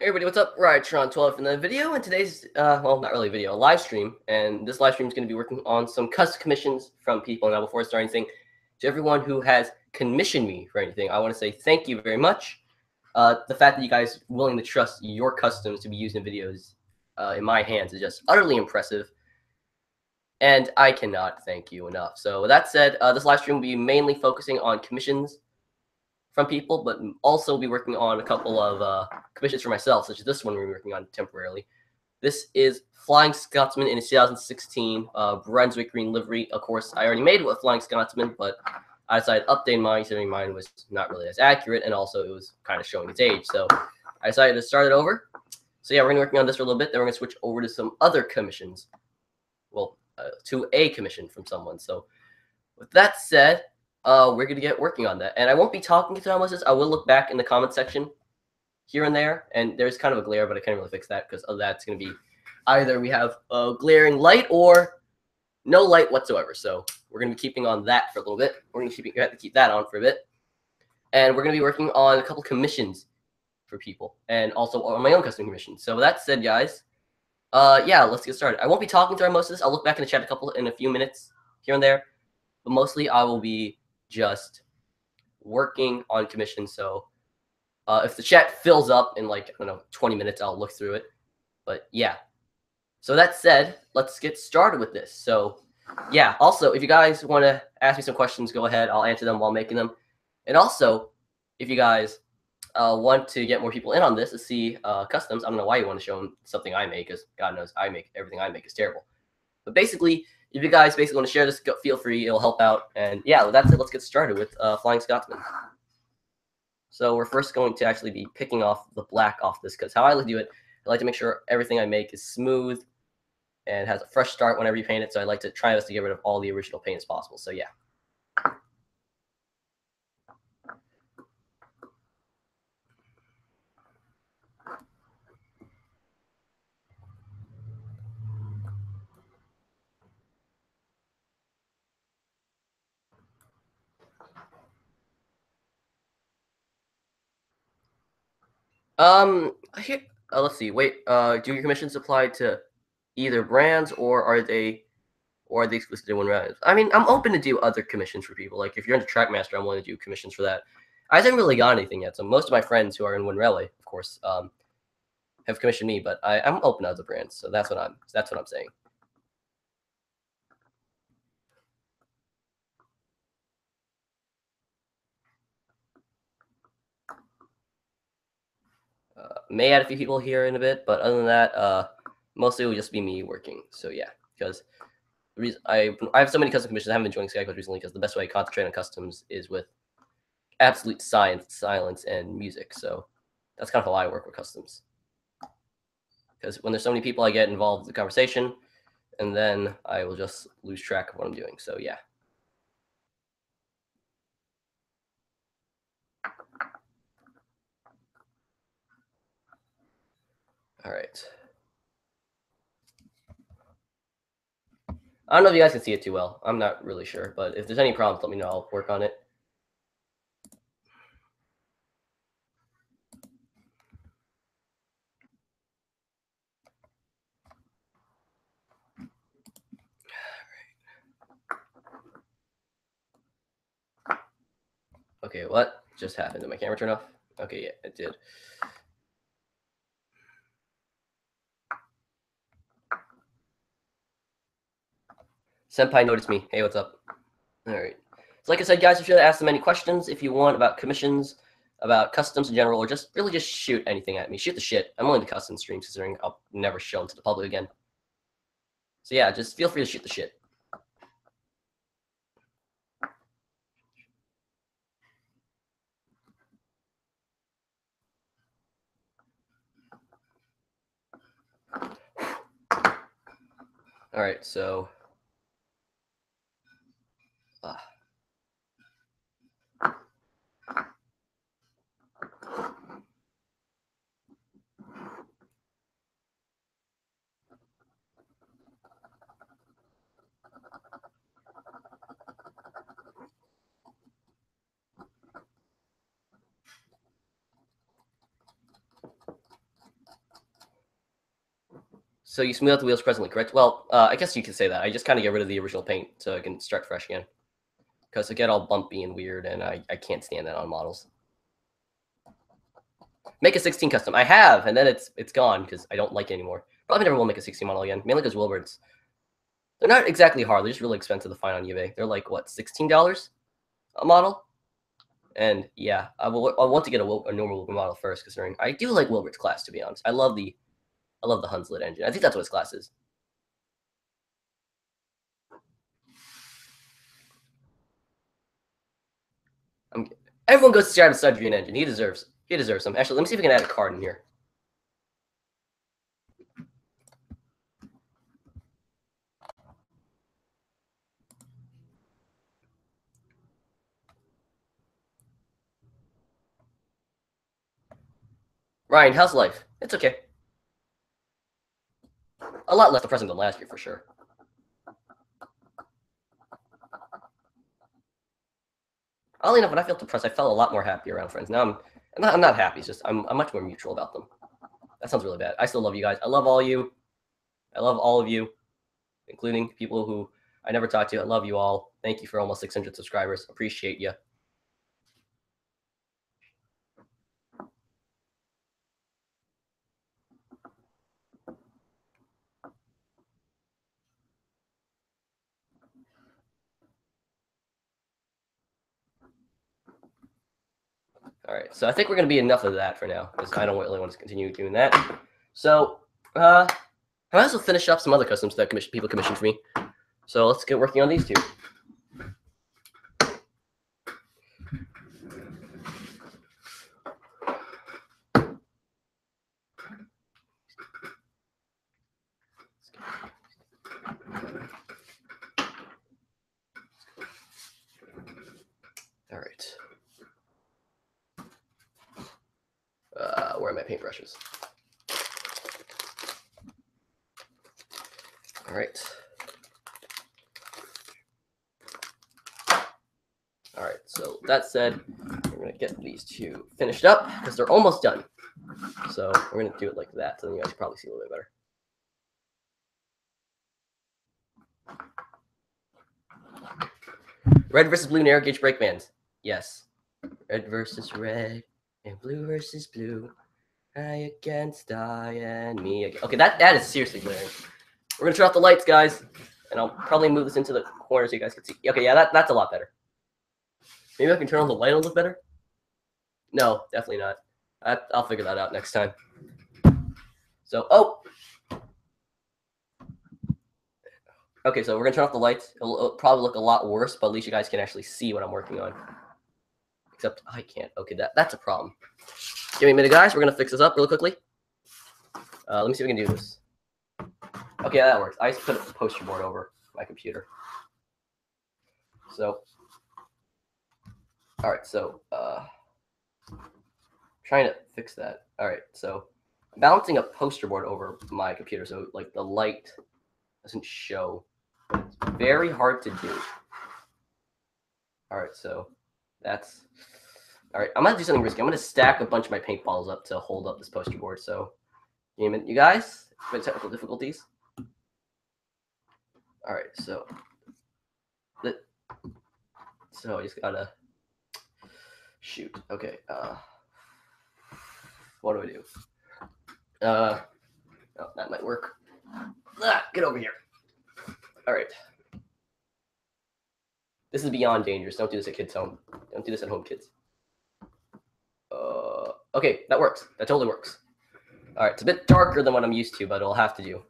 Hey everybody, what's up? Rytron12 in the video, and today's, well, not really a video, a live stream, and this live stream is going to be working on some custom commissions from people. Now, before I start anything, to everyone who has commissioned me for anything, I want to say thank you very much. The fact that you guys are willing to trust your customs to be used in videos in my hands is just utterly impressive, and I cannot thank you enough. So with that said, this live stream will be mainly focusing on commissions from people, but also be working on a couple of commissions for myself, such as this one we're working on temporarily. This is Flying Scotsman in a 2016 Brunswick green livery. Of course, I already made it with Flying Scotsman, but I decided to update mine, considering mine was not really as accurate, and also it was kind of showing its age. So I decided to start it over. So yeah, we're going to be working on this for a little bit. Then we're going to switch over to some other commissions. Well, to a commission from someone. So with that said, we're going to get working on that. And I won't be talking to Tom Moses. I will look back in the comment section here and there. And there's kind of a glare, but I can't really fix that because of that. It's going to be either we have a glaring light or no light whatsoever. So we're going to be keeping on that for a little bit. We're going to have to keep that on for a bit. And we're going to be working on a couple commissions for people and also on my own custom commissions. So with that said, guys, yeah, let's get started. I won't be talking throughout most of this. I'll look back in the chat in a few minutes here and there. But mostly I will be just working on commissions. So if the chat fills up in like, I don't know, 20 minutes, I'll look through it. But yeah. So that said, let's get started with this. So yeah, also, if you guys want to ask me some questions, go ahead. I'll answer them while making them. And also, if you guys want to get more people in on this to see customs, I don't know why you want to show them something I make, because God knows everything I make is terrible. But basically, if you guys basically want to share this, feel free. It'll help out. And yeah, that's it. Let's get started with Flying Scotsman. So we're first going to actually be picking off the black off this, because how I like to do it, I like to make sure everything I make is smooth and has a fresh start whenever you paint it. So I like to try to get rid of all the original paint as possible. So yeah. Here, let's see. Wait, do your commissions apply to either brands, or are they exclusive to one brand? I mean, I'm open to do other commissions for people. Like if you're into Trackmaster, I'm willing to do commissions for that. I haven't really got anything yet, so most of my friends who are in WinRally, of course, have commissioned me, but I'm open to other brands. So that's what I'm saying. May add a few people here in a bit, but other than that, mostly it will just be me working. So yeah, because the reason I have so many custom commissions, I haven't been joining Skycode recently because the best way to concentrate on customs is with absolute silence, and music. So that's kind of how I work with customs. Because when there's so many people, I get involved in the conversation, and then I will just lose track of what I'm doing. So yeah. All right. I don't know if you guys can see it too well. I'm not really sure, but if there's any problems, let me know. I'll work on it. Okay, what just happened? Did my camera turn off? Okay, yeah, it did. Senpai noticed me. Hey, what's up? All right. So like I said, guys, you should ask them any questions if you want about commissions, about customs in general, or just really just shoot anything at me. Shoot the shit. I'm willing to custom streams, considering I'll never show them to the public again. So yeah, just feel free to shoot the shit. All right, so So you smooth out the wheels presently, correct? Well, I guess you could say that. I just kind of get rid of the original paint so I can start fresh again. Because it get all bumpy and weird, and I can't stand that on models. Make a 16 custom. I have, and then it's gone because I don't like it anymore. Probably never will make a 16 model again. Mainly because Wilbur's. They're not exactly hard. They're just really expensive to find on eBay. They're like, what, $16 a model? And yeah, I want to get a normal Wilbur model first, considering I do like Wilbur's class, to be honest. I love the Hunslet engine. I think that's what his class is. Everyone goes to Shadow Sudrian engine. He deserves some. Actually, let me see if we can add a card in here. Ryan, how's life? It's okay. A lot less depressing than last year, for sure. Oddly enough, when I felt depressed, I felt a lot more happy around friends. Now I'm not happy. It's just I'm much more mutual about them. That sounds really bad. I still love you guys. I love all you. I love all of you, including people who I never talked to. I love you all. Thank you for almost 600 subscribers. Appreciate you. All right, so I think we're gonna be enough of that for now because I don't really want to continue doing that. So I might also finish up some other customs that people commissioned for me. So let's get working on these two. All right. Where are my paintbrushes? All right. All right, so that said, we're going to get these two finished up because they're almost done. So we're going to do it like that, so then you guys can probably see a little bit better. Red versus blue narrow gauge brake bands. Yes. Red versus red and blue versus blue. I against I and me. Okay, that is seriously glaring. We're going to turn off the lights, guys. And I'll probably move this into the corner so you guys can see. Okay, yeah, that's a lot better. Maybe I can turn on the light a little better? No, definitely not. I'll figure that out next time. So, okay, so we're going to turn off the lights. It'll probably look a lot worse, but at least you guys can actually see what I'm working on. Except I can't. Okay, that's a problem. Give me a minute, guys. We're going to fix this up really quickly. Let me see if we can do this. Okay, that works. I just put a poster board over my computer. So, all right, so trying to fix that. All right, so balancing a poster board over my computer so like the light doesn't show. It's very hard to do. All right, so that's all right. I'm gonna do something risky. I'm gonna stack a bunch of my paint bottles up to hold up this poster board. So, you guys, with technical difficulties. All right, so I just gotta shoot. Okay, what do I do? Oh, that might work. Get over here. All right. This is beyond dangerous. Don't do this at kids' home. Don't do this at home, kids. Okay, that works. That totally works. All right, it's a bit darker than what I'm used to, but it'll have to do.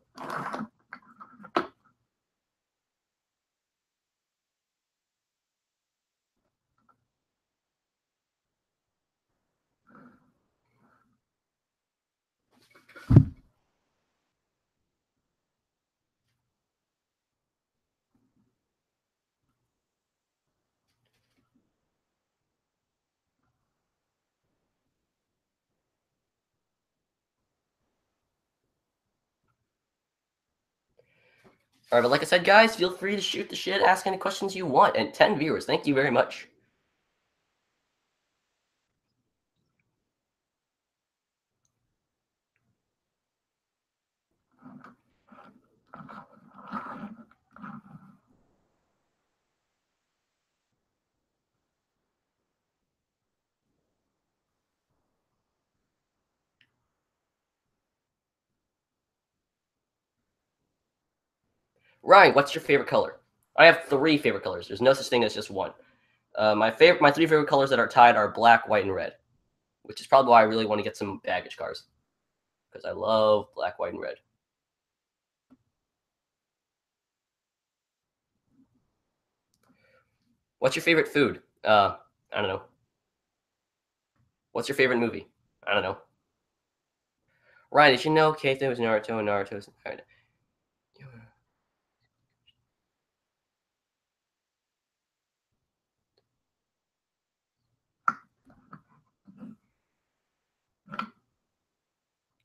All right, but like I said, guys, feel free to shoot the shit, ask any questions you want, and 10 viewers. Thank you very much. Ryan, what's your favorite color? I have 3 favorite colors. There's no such thing as just one. My 3 favorite colors that are tied are black, white, and red, which is probably why I really want to get some baggage cars, because I love black, white, and red. What's your favorite food? I don't know. What's your favorite movie? I don't know. Ryan, did you know Keito was Naruto and Naruto is...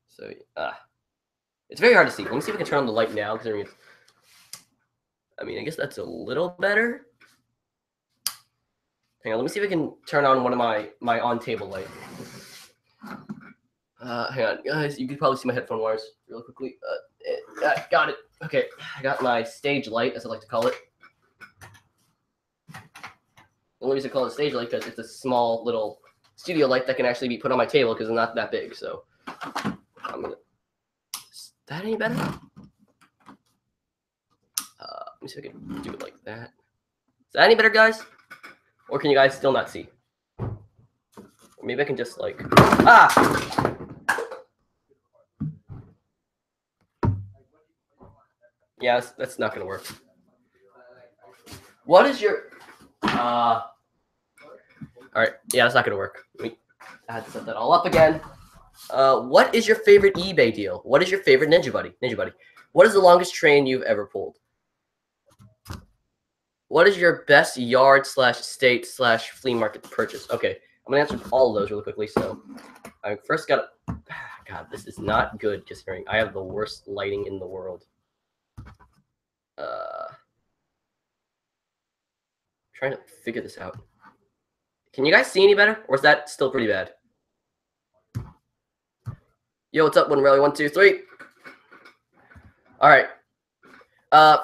So, it's very hard to see. Let me see if I can turn on the light now, because I mean, I guess that's a little better. Hang on, let me see if I can turn on one of my on-table light. Hang on, guys. You can probably see my headphone wires real quickly. Got it. Okay, I got my stage light, as I like to call it. The only reason I call it stage light because it's a small little studio light that can actually be put on my table because it's not that big. So, is that any better? Let me see if I can do it like that. Is that any better, guys? Or can you guys still not see? Or maybe I can just like Yeah, that's not gonna work. What is your all right, yeah, that's not gonna work. I had to set that all up again. What is your favorite eBay deal? What is your favorite Ninja Buddy? What is the longest train you've ever pulled? What is your best yard / estate / flea market purchase? Okay, I'm gonna answer all of those really quickly. So I first got God, this is not good considering I have the worst lighting in the world. Trying to figure this out. Can you guys see any better? Or is that still pretty bad? Yo, what's up, One Rally? 1, 2, 3. All right.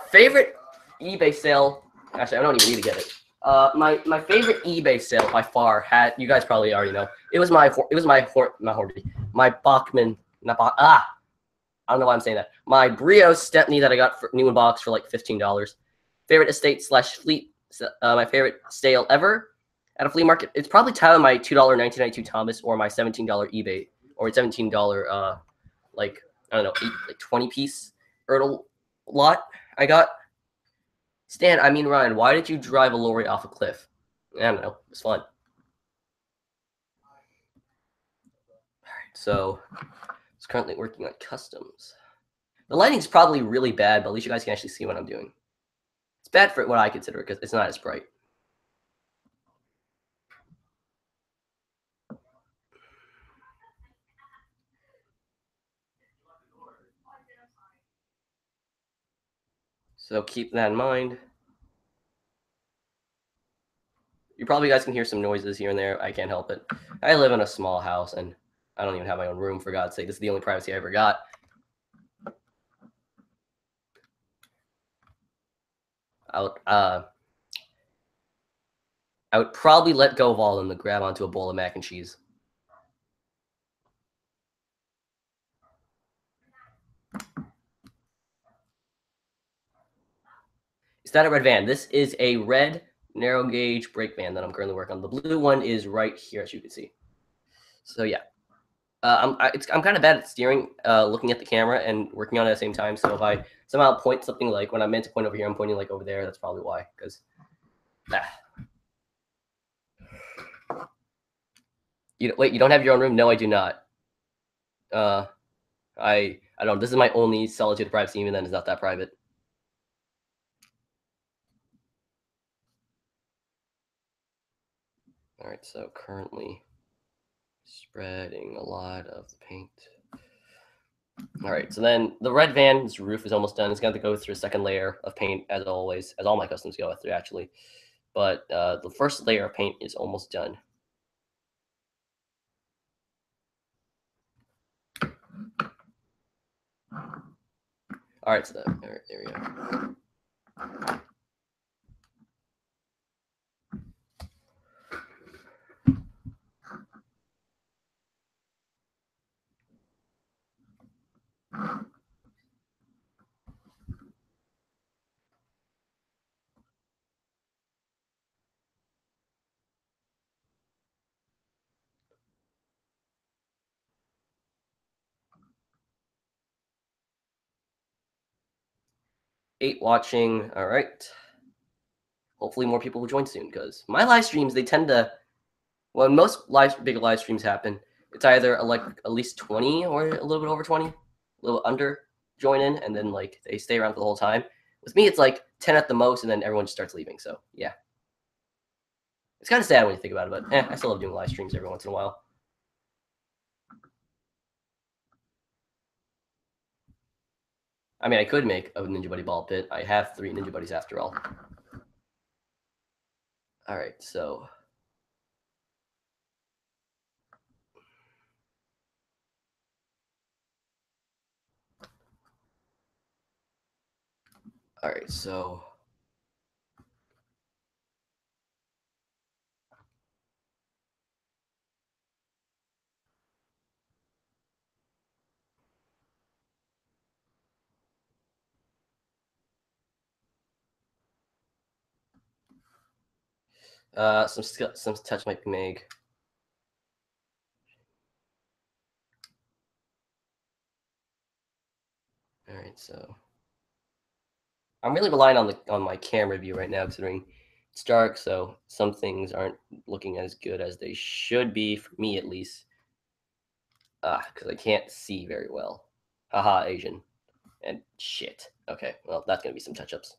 Favorite eBay sale. Actually, I don't even need to get it. My favorite eBay sale by far had, you guys probably already know. It was my Bachmann, I don't know why I'm saying that. My Brio Stepney that I got for new in box for like $15. Favorite estate / fleet. My favorite sale ever at a flea market. It's probably tied on my $2 1992 Thomas or my $17 eBay or $17 like I don't know 20-piece Ertl lot I got. Stan, I mean Ryan, why did you drive a lorry off a cliff? I don't know. It's fun. All right, so it's currently working on customs. The lighting's probably really bad, but at least you guys can actually see what I'm doing. It's bad for what I consider because it's not as bright. So keep that in mind. You probably guys can hear some noises here and there. I can't help it. I live in a small house and I don't even have my own room, for God's sake. This is the only privacy I ever got. I would probably let go of all of them to grab onto a bowl of mac and cheese. Is that a red van? This is a red narrow gauge brake van that I'm currently working on. The blue one is right here, as you can see. So yeah, I'm kind of bad at steering, looking at the camera and working on it at the same time. So if I somehow point something like when I meant to point over here, I'm pointing like over there. That's probably why. Because wait, you don't have your own room? No, I do not. I don't know. This is my only solitude privacy. Even then, it's not that private. All right, so currently spreading a lot of the paint. All right, so then the red van's roof is almost done. It's going to go through a second layer of paint, as always, as all my customs go through, actually. But the first layer of paint is almost done. All right, so there we go. 8 watching. All right. Hopefully more people will join soon because my live streams, they tend to, when most big live streams happen, it's either like at least 20 or a little bit over 20, a little under join in, and then like they stay around for the whole time. With me, it's like 10 at the most, and then everyone just starts leaving. So yeah, it's kind of sad when you think about it, but I still love doing live streams every once in a while. I mean, I could make a Ninja Buddy ball pit. I have 3 Ninja Buddies after all. All right, so all right, so some touch might be made. All right, so I'm really relying on my camera view right now, considering it's dark, so some things aren't looking as good as they should be for me at least. Because I can't see very well. Haha, Asian. And shit. Okay, well that's gonna be some touch-ups.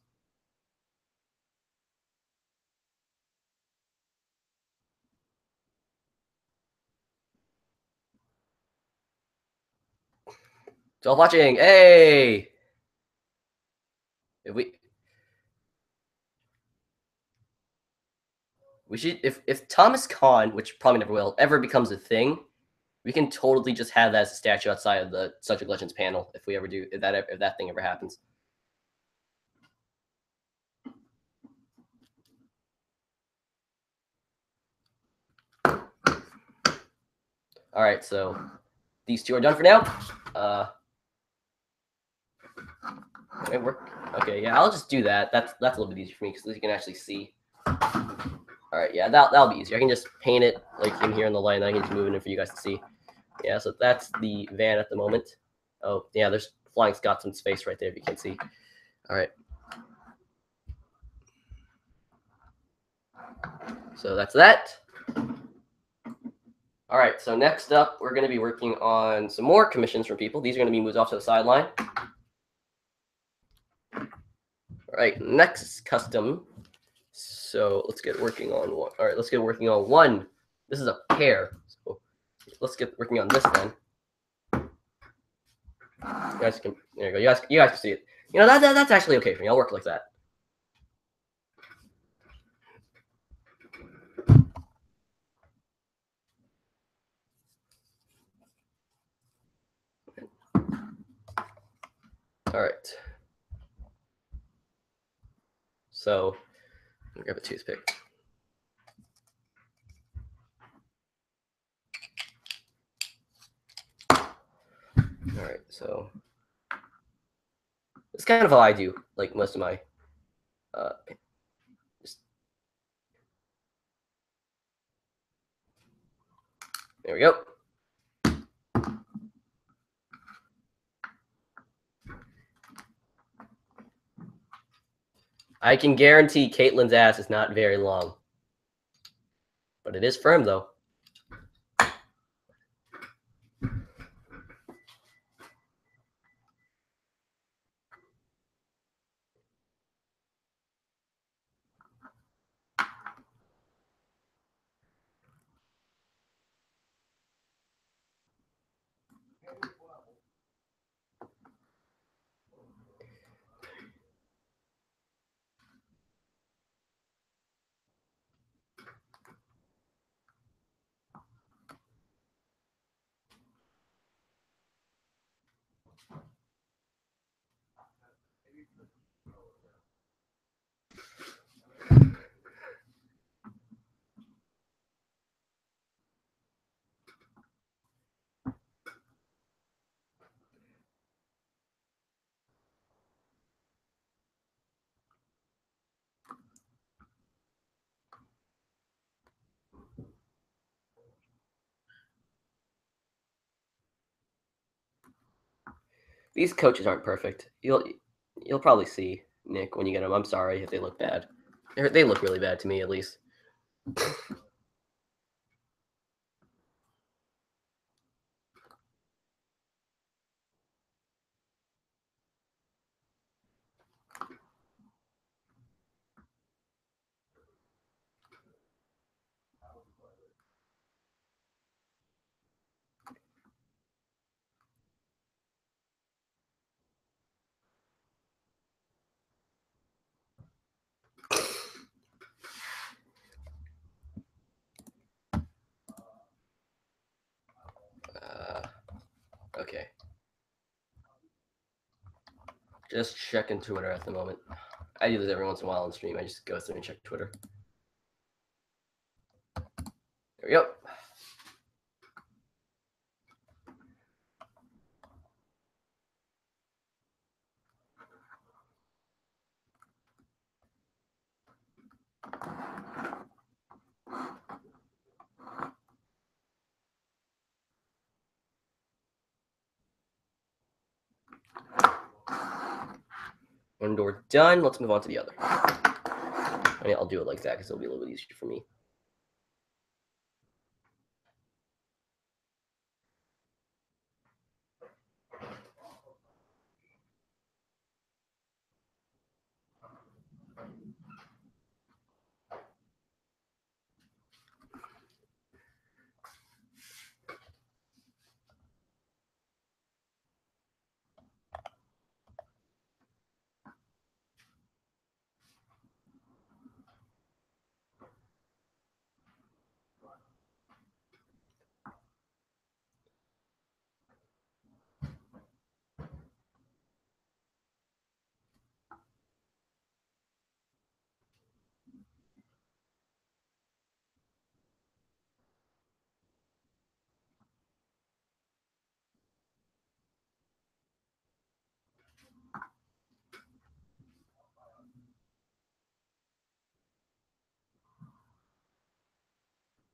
So watching, hey. If we should if Thomas Kahn, which probably never will, ever becomes a thing, we can totally just have that as a statue outside of the Subject Legends panel if we ever do if that thing ever happens. All right, so these two are done for now. It work? Okay, yeah, I'll just do that. That's a little bit easier for me because you can actually see. All right, yeah, that'll be easier. I can just paint it like in here in the light, and I can just move it in for you guys to see. Yeah, so that's the van at the moment. Oh, yeah, there's Flying Scots in space right there if you can see. All right. So that's that. All right, so next up, we're going to be working on some more commissions from people. These are going to be moved off to the sideline. All right, next custom. So let's get working on one. All right, let's get working on one. This is a pair. So let's get working on this then. You guys can, there you go. You guys can see it. You know, that's actually okay for me. I'll work like that. All right. So I'm gonna grab a toothpick. All right, so it's kind of how I do like most of my just, there we go. I can guarantee Caitlin's ass is not very long, but it is firm though. These coaches aren't perfect. You'll probably see. Nick, when you get them. I'm sorry if they look bad. They look really bad to me, at least. Okay. Just checking Twitter at the moment. I do this every once in a while on stream. I just go through and check Twitter. There we go. One door done. Let's move on to the other. I mean, I'll do it like that because it'll be a little bit easier for me.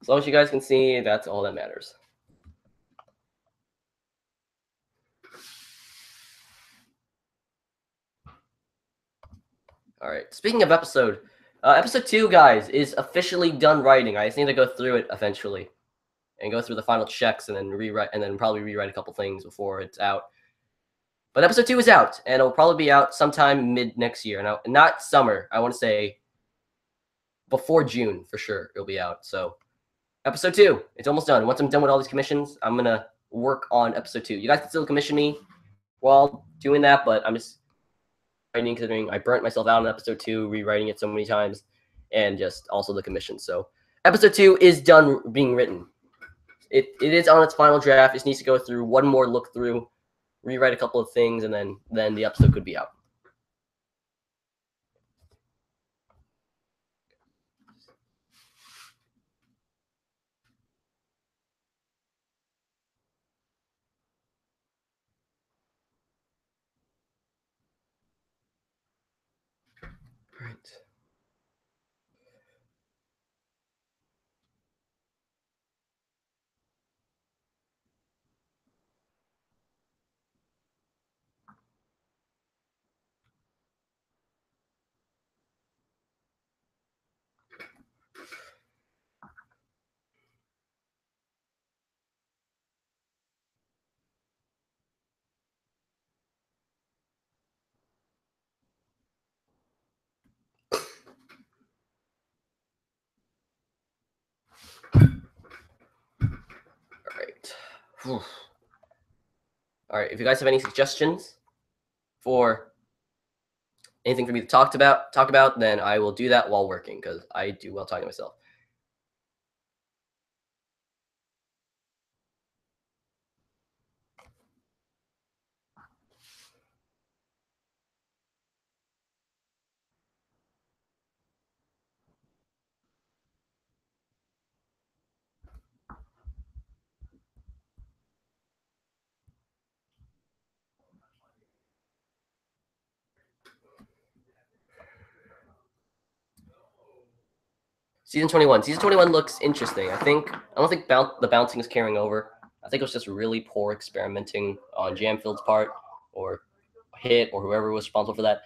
As long as you guys can see, that's all that matters. All right. Speaking of episode 2, guys, is officially done writing. I just need to go through it eventually and go through the final checks and then rewrite, and then probably rewrite a couple things before it's out. But episode 2 is out, and it'll probably be out sometime mid next year. Now, not summer. I want to say before June for sure. It'll be out. So, episode 2, it's almost done. Once I'm done with all these commissions, I'm gonna work on episode 2. You guys can still commission me while doing that, but I'm just writing, considering I burnt myself out on episode 2, rewriting it so many times, and just also the commission. So, episode 2 is done being written. It is on its final draft. It just needs to go through one more look through, rewrite a couple of things, and then the episode could be out. Right. All right. If you guys have any suggestions for anything for me to talk about, then I will do that while working because I do well talking to myself. Season 21. Season 21 looks interesting. I don't think the bouncing is carrying over. I think it was just really poor experimenting on Jamfield's part, or Hit, or whoever was responsible for that.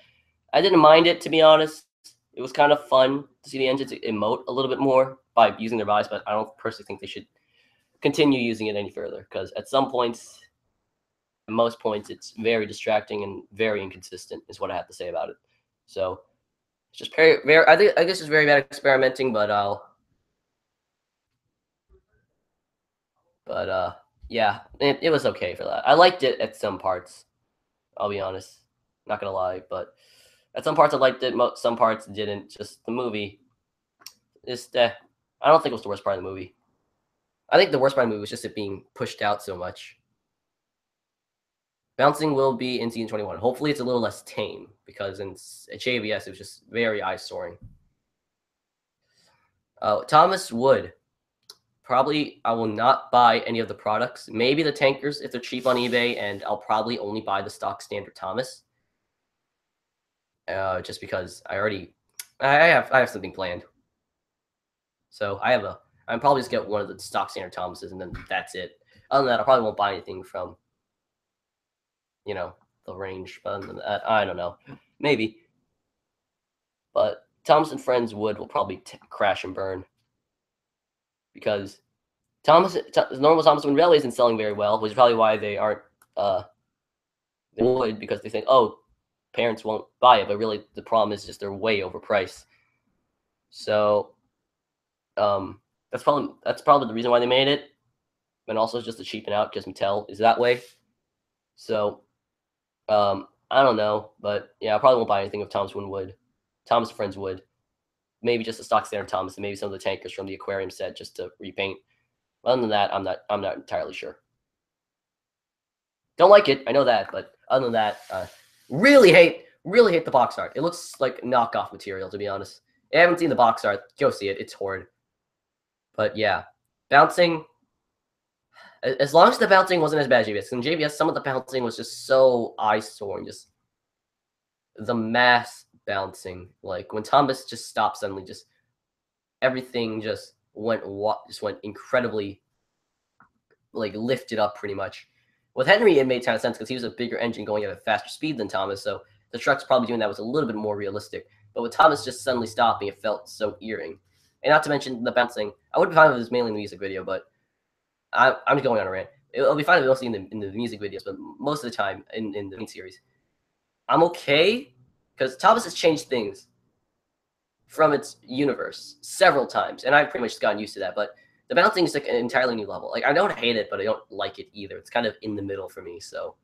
I didn't mind it, to be honest. It was kind of fun to see the engines emote a little bit more by using their bodies, but I don't personally think they should continue using it any further, because at some points, at most points, it's very distracting and very inconsistent, is what I have to say about it. So it's just very. I guess it's very bad experimenting, but yeah, it was okay for that. I liked it at some parts. I'll be honest, not gonna lie, but at some parts I liked it. Some parts didn't. Just the movie is. I don't think it was the worst part of the movie. I think the worst part of the movie was just it being pushed out so much. Bouncing will be in season 21. Hopefully, it's a little less tame because at JBS it was just very eye soaring. Thomas Wood. Probably I will not buy any of the products. Maybe the tankers if they're cheap on eBay, and I'll probably only buy the stock standard Thomas. Just because I have something planned. So I'm probably just get one of the stock standard Thomases, and then that's it. Other than that, I probably won't buy anything from, the range. But other than that, I don't know. Maybe. But Thomas and Friends Wood will probably crash and burn. Because normal Thomas Wood really isn't selling very well, which is probably why they aren't, they would, because they think, oh, parents won't buy it, but really the problem is just they're way overpriced. So, that's probably the reason why they made it, and also just to cheapen out, because Mattel is that way. So, I don't know, but yeah, I probably won't buy anything of Thomas Friends Wood. Maybe just a stock standard Thomas, and maybe some of the tankers from the aquarium set just to repaint. Other than that, I'm not entirely sure. Don't like it, I know that, but other than that, really hate the box art. It looks like knockoff material, to be honest. If you haven't seen the box art, go see it. It's horrid. But yeah, bouncing. As long as the bouncing wasn't as bad as JBS. In JBS, some of the bouncing was just so eye-soaring. Just the mass bouncing, like when Thomas just stopped suddenly, just everything just went incredibly, like, lifted up pretty much. With Henry, it made a ton of sense because he was a bigger engine going at a faster speed than Thomas, so the trucks probably doing that was a little bit more realistic. But with Thomas just suddenly stopping, it felt so eerie. And not to mention the bouncing. I would be fine if it was mainly in the music video, but I'm just going on a rant. It'll be fine if mostly in the music videos, but most of the time in the main series, I'm okay because Thomas has changed things from its universe several times, and I've pretty much gotten used to that. But the bouncing is like an entirely new level. Like, I don't hate it, but I don't like it either. It's kind of in the middle for me, so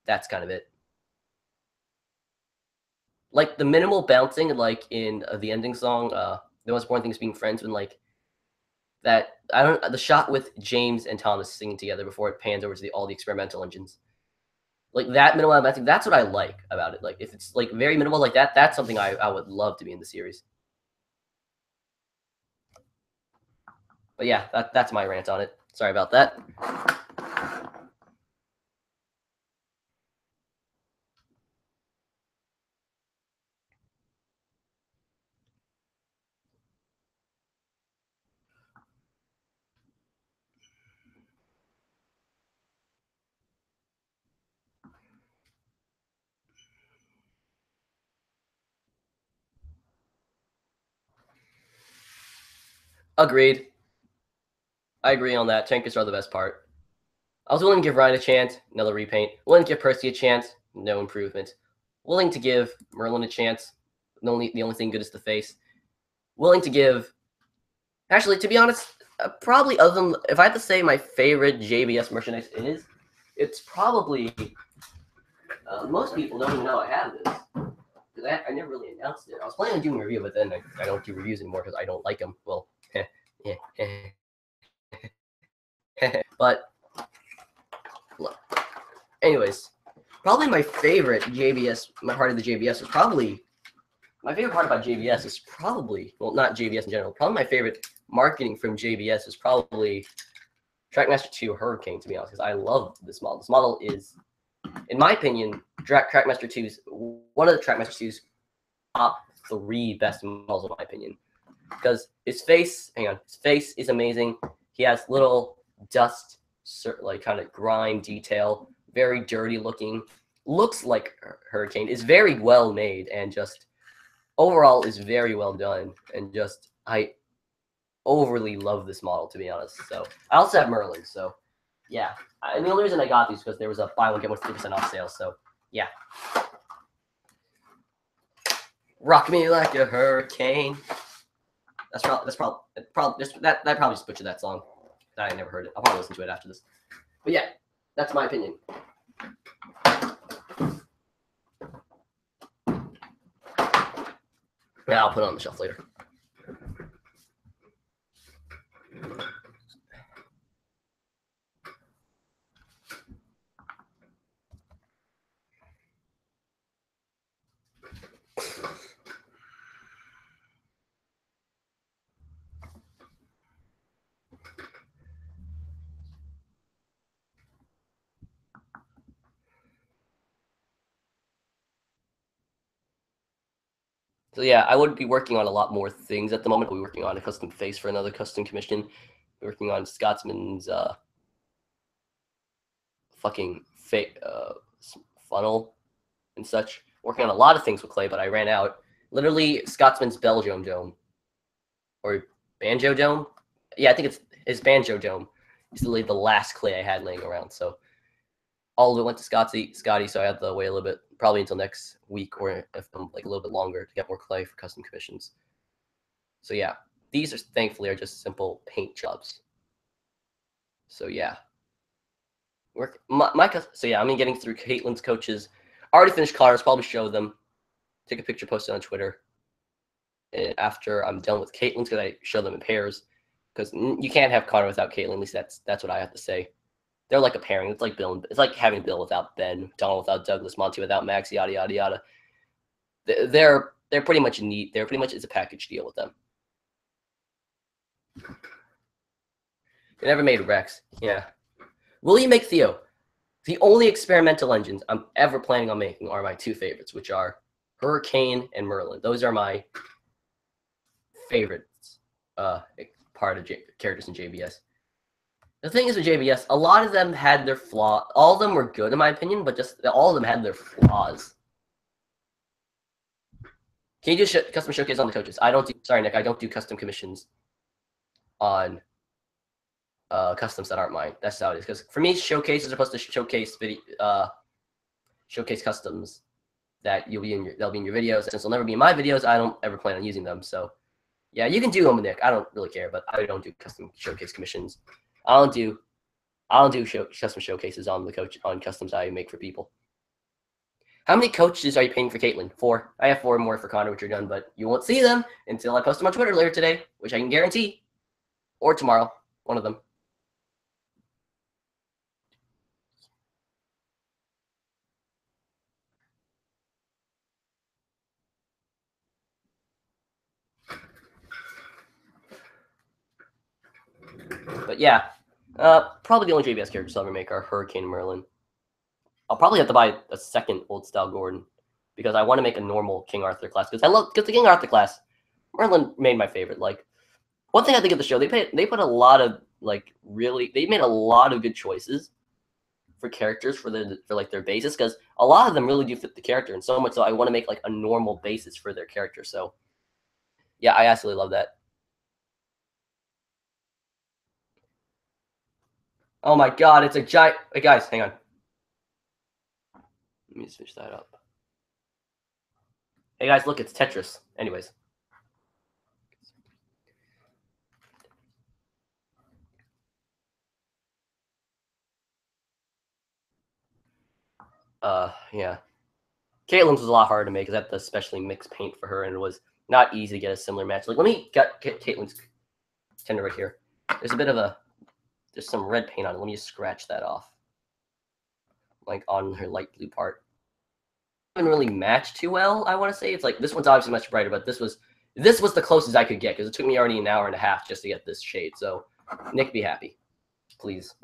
that's kind of it. Like the minimal bouncing, like in the ending song, the most important thing is being friends. When like that, the shot with James and Thomas singing together before it pans over to all the experimental engines. Like that minimal bouncing, that's what I like about it. Like if it's like very minimal like that, that's something I would love to be in the series. But yeah, that's my rant on it. Sorry about that. Agreed. I agree on that. Tankers are the best part. I was willing to give Ryan a chance, another repaint. Willing to give Percy a chance, no improvement. Willing to give Merlin a chance. The only thing good is the face. Willing to give. Actually, to be honest, probably other than if I had to say my favorite JBS merchandise it's probably most people don't even know I have this because I never really announced it. I was planning on doing a review, but then I don't do reviews anymore because I don't like them. Well, but look. Anyways, probably my favorite JBS, my part of the JBS is probably my favorite part about JBS is probably, well, not JBS in general. Probably my favorite marketing from JBS is probably Trackmaster 2 Hurricane, to be honest, because I love this model. This model is, in my opinion, Trackmaster 2's one of the Trackmaster 2's top 3 best models, in my opinion. Because his face is amazing. He has little dust, like kind of grime detail, very dirty looking. looks like Hurricane, is very well made, and just overall is very well done. And just I overly love this model, to be honest. So I also have Merlin. So yeah, and the only reason I got these because there was a buy one get one 50% off sale. So yeah, rock me like a hurricane. That probably just butchered that song. I never heard it. I'll probably listen to it after this. But yeah, that's my opinion. Yeah, I'll put it on the shelf later. So yeah, I would be working on a lot more things at the moment. I'll be working on a custom face for another custom commission. Working on Scotsman's fucking funnel and such. Working on a lot of things with clay, but I ran out. Literally, Scotsman's Belgium Dome or Banjo Dome. Yeah, I think it's Banjo Dome. It's literally the last clay I had laying around. So all of it went to Scotty. So I had to wait a little bit, probably until next week or if like a little bit longer to get more clay for custom commissions. So yeah, these are thankfully are just simple paint jobs. So yeah, so yeah, I'm getting through Caitlin's coaches. Already finished cars. Probably show them. Take a picture, post it on Twitter. And after I'm done with Caitlin's, because I show them in pairs. Because you can't have Connor without Caitlin. At least that's what I have to say. They're like a pairing. It's like Bill. It's like having Bill without Ben, Donald without Douglas, Monty without Max, yada yada yada. They're pretty much neat. They're pretty much it's a package deal with them. They never made Rex. Yeah. Will you make Theo? The only experimental engines I'm ever planning on making are my two favorites, which are Hurricane and Merlin. Those are my favorites part of characters in JBS. The thing is with JBS, a lot of them had their flaws. All of them were good in my opinion, but just all of them had their flaws. Can you do custom showcase on the coaches? I don't do. Sorry, Nick. I don't do custom commissions on customs that aren't mine. That's how it is. Because for me, showcases are supposed to showcase showcase customs that they'll be in your videos. Since they'll never be in my videos, I don't ever plan on using them. So yeah, you can do them, Nick. I don't really care, but I don't do custom showcase commissions. I don't do custom showcases on customs I make for people. How many coaches are you paying for Caitlin? 4. I have 4 more for Connor, which are done, but you won't see them until I post them on Twitter later today, which I can guarantee, or tomorrow, one of them. But yeah, probably the only JBS characters I'll ever make are Hurricane and Merlin. I'll probably have to buy a second old style Gordon because I want to make a normal King Arthur class because the King Arthur class. Merlin made my favorite. Like one thing I think of the show, they put a lot of they made a lot of good choices for characters for their basis because a lot of them really do fit the character and so much so I want to make like a normal basis for their character. So yeah, I absolutely love that. Oh my god, it's a giant. Hey guys, hang on. Let me just finish that up. Hey guys, look, it's Tetris. Anyways. Yeah. Caitlin's was a lot harder to make because I had to especially mix paint for her, and it was not easy to get a similar match. Like, let me get Caitlin's tender right here. There's a bit of there's some red paint on it. Let me just scratch that off. Like, on her light blue part. Didn't really match too well, I want to say. It's like, this one's obviously much brighter, but this was the closest I could get because it took me already an hour and a half just to get this shade. So, Nick, be happy. Please.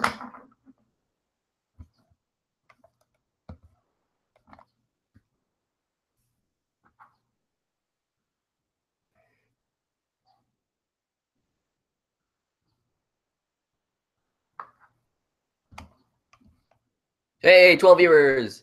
Hey, 12 viewers.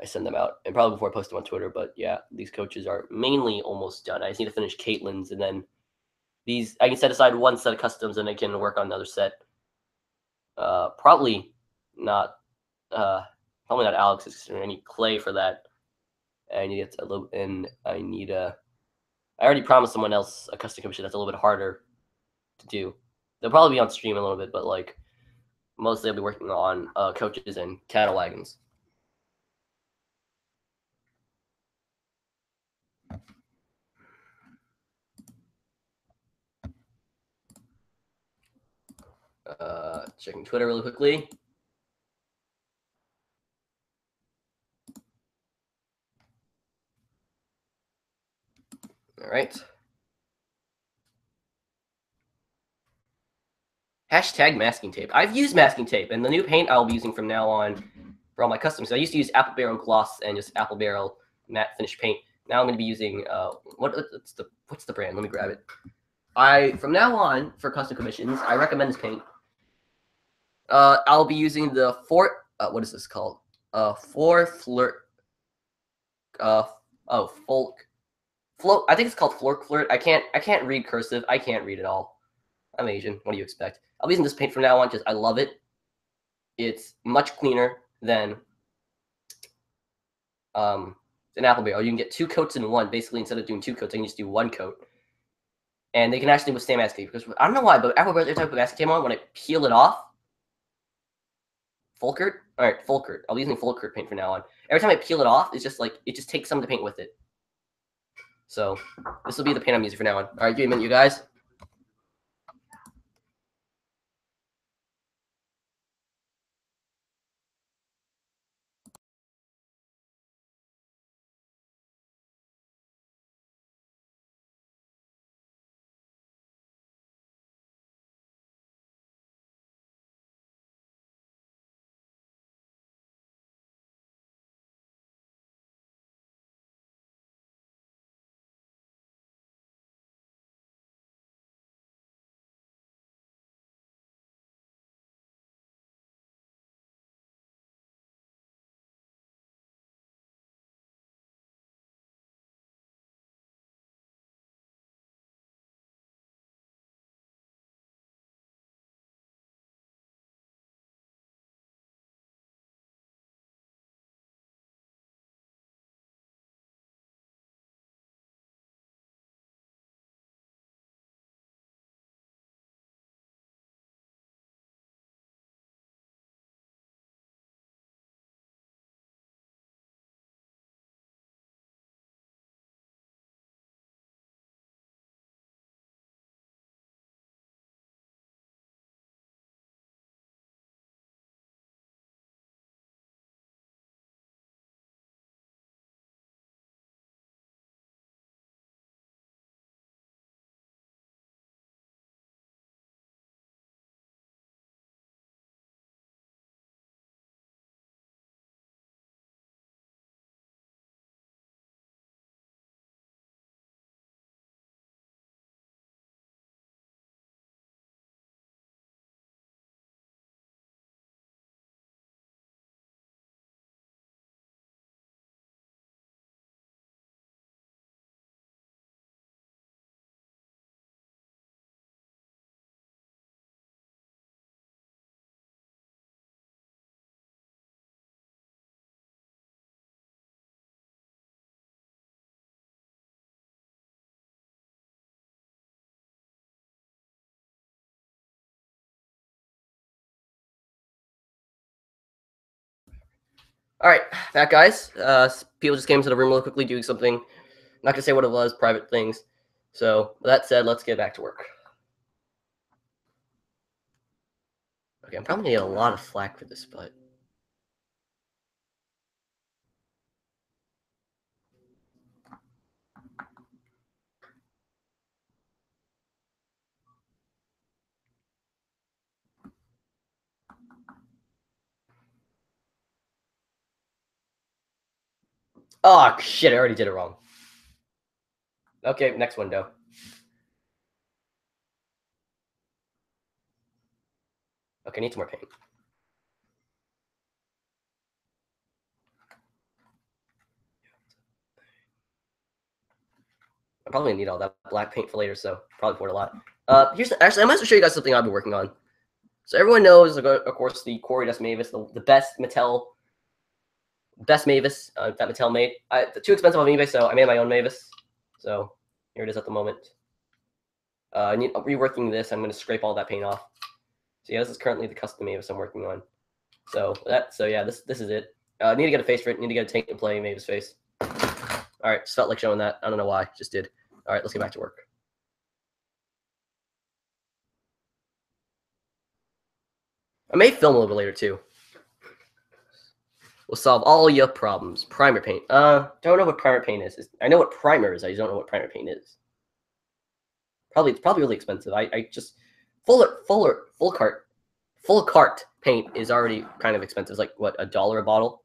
I send them out, and probably before I post them on Twitter. But yeah, these coaches are mainly almost done. I just need to finish Caitlin's, and then these I can set aside one set of customs, and I can work on another set. Probably not. Probably not Alex's. I need clay for that. I need it a little, and I need a. I already promised someone else a custom commission that's a little bit harder to do. They'll probably be on stream a little bit, but like mostly I'll be working on coaches and cattle wagons. Checking Twitter really quickly. All right. Hashtag masking tape. I've used masking tape, and the new paint I'll be using from now on for all my customs. So I used to use Apple Barrel gloss and just Apple Barrel matte finish paint. Now I'm going to be using what's the brand? Let me grab it. From now on for custom commissions, I recommend this paint. I'll be using the what is this called? Flirt. Float. I think it's called Flirt. I can't read cursive. I can't read it all. I'm Asian. What do you expect? I'll be using this paint from now on because I love it. It's much cleaner than an Apple Barrel. You can get 2 coats in one. Basically, instead of doing 2 coats, I can just do 1 coat. And they can actually withstand masking tape. Because I don't know why, but Apple Barrel, every time I put masking tape on, when I peel it off, Fulkert? All right, Fulkert. I'll be using Fulkert paint from now on. Every time I peel it off, it's just like, it just takes some of the paint with it. So this will be the paint I'm using for now on. All right, give me a minute, you guys. All right, back guys. People just came into the room real quickly doing something. Not gonna say what it was, private things. So with that said, let's get back to work. Okay, I'm probably gonna get a lot of flack for this, but oh shit, I already did it wrong. Okay, next window. Okay, need some more paint. I'm probably gonna need all that black paint for later, so probably pour it a lot. Actually, I might as well show you guys something I've been working on. So everyone knows, of course, the Corey Dust Mavis, the best Mavis that Mattel made. Too expensive on eBay, so I made my own Mavis. So here it is at the moment. Reworking this, I'm going to scrape all that paint off. So yeah, this is currently the custom Mavis I'm working on. So yeah, this is it. Need to get a face for it. Need to get a tank and play Mavis face. All right, just felt like showing that. I don't know why, just did. All right, let's get back to work. I may film a little bit later too. We'll solve all your problems. Primer paint. Don't know what primer paint is. I know what primer is. I just don't know what primer paint is. It's probably really expensive. I just full cart paint is already kind of expensive. It's like what, $1 a bottle.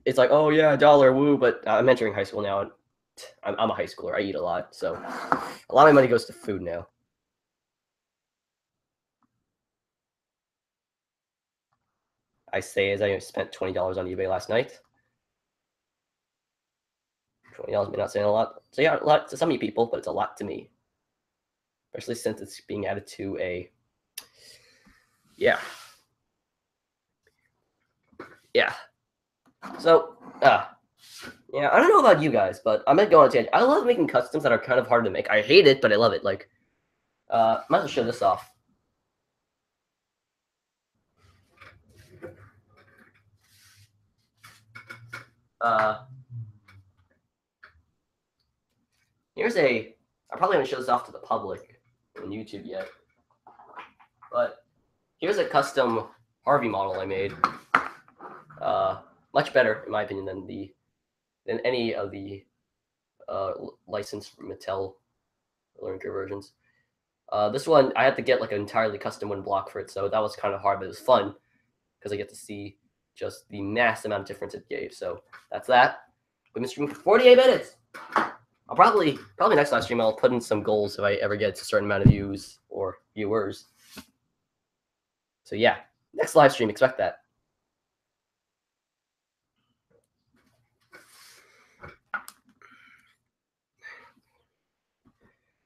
It's like, oh yeah, $1, woo. But I'm entering high school now, and I'm a high schooler. I eat a lot, so a lot of my money goes to food now. I say as I spent $20 on eBay last night. $20 may not say a lot. So yeah, a lot to some of you people, but it's a lot to me. Especially since it's being added to a, yeah. So, yeah, I don't know about you guys, but I'm gonna go on a tangent. I love making customs that are kind of hard to make. I hate it, but I love it. Like, might as well show this off. I probably haven't showed this off to the public on YouTube yet, but here's a custom Harvey model I made. Much better, in my opinion, than any of the licensed Mattel Learning Curve versions. This one, I had to get like an entirely custom one block for it, so that was kind of hard, but it was fun because I get to see just the mass amount of difference it gave. So that's that. We've been streaming for 48 minutes. I'll probably next live stream I'll put in some goals if I ever get to a certain amount of views or viewers. So yeah, next live stream, expect that.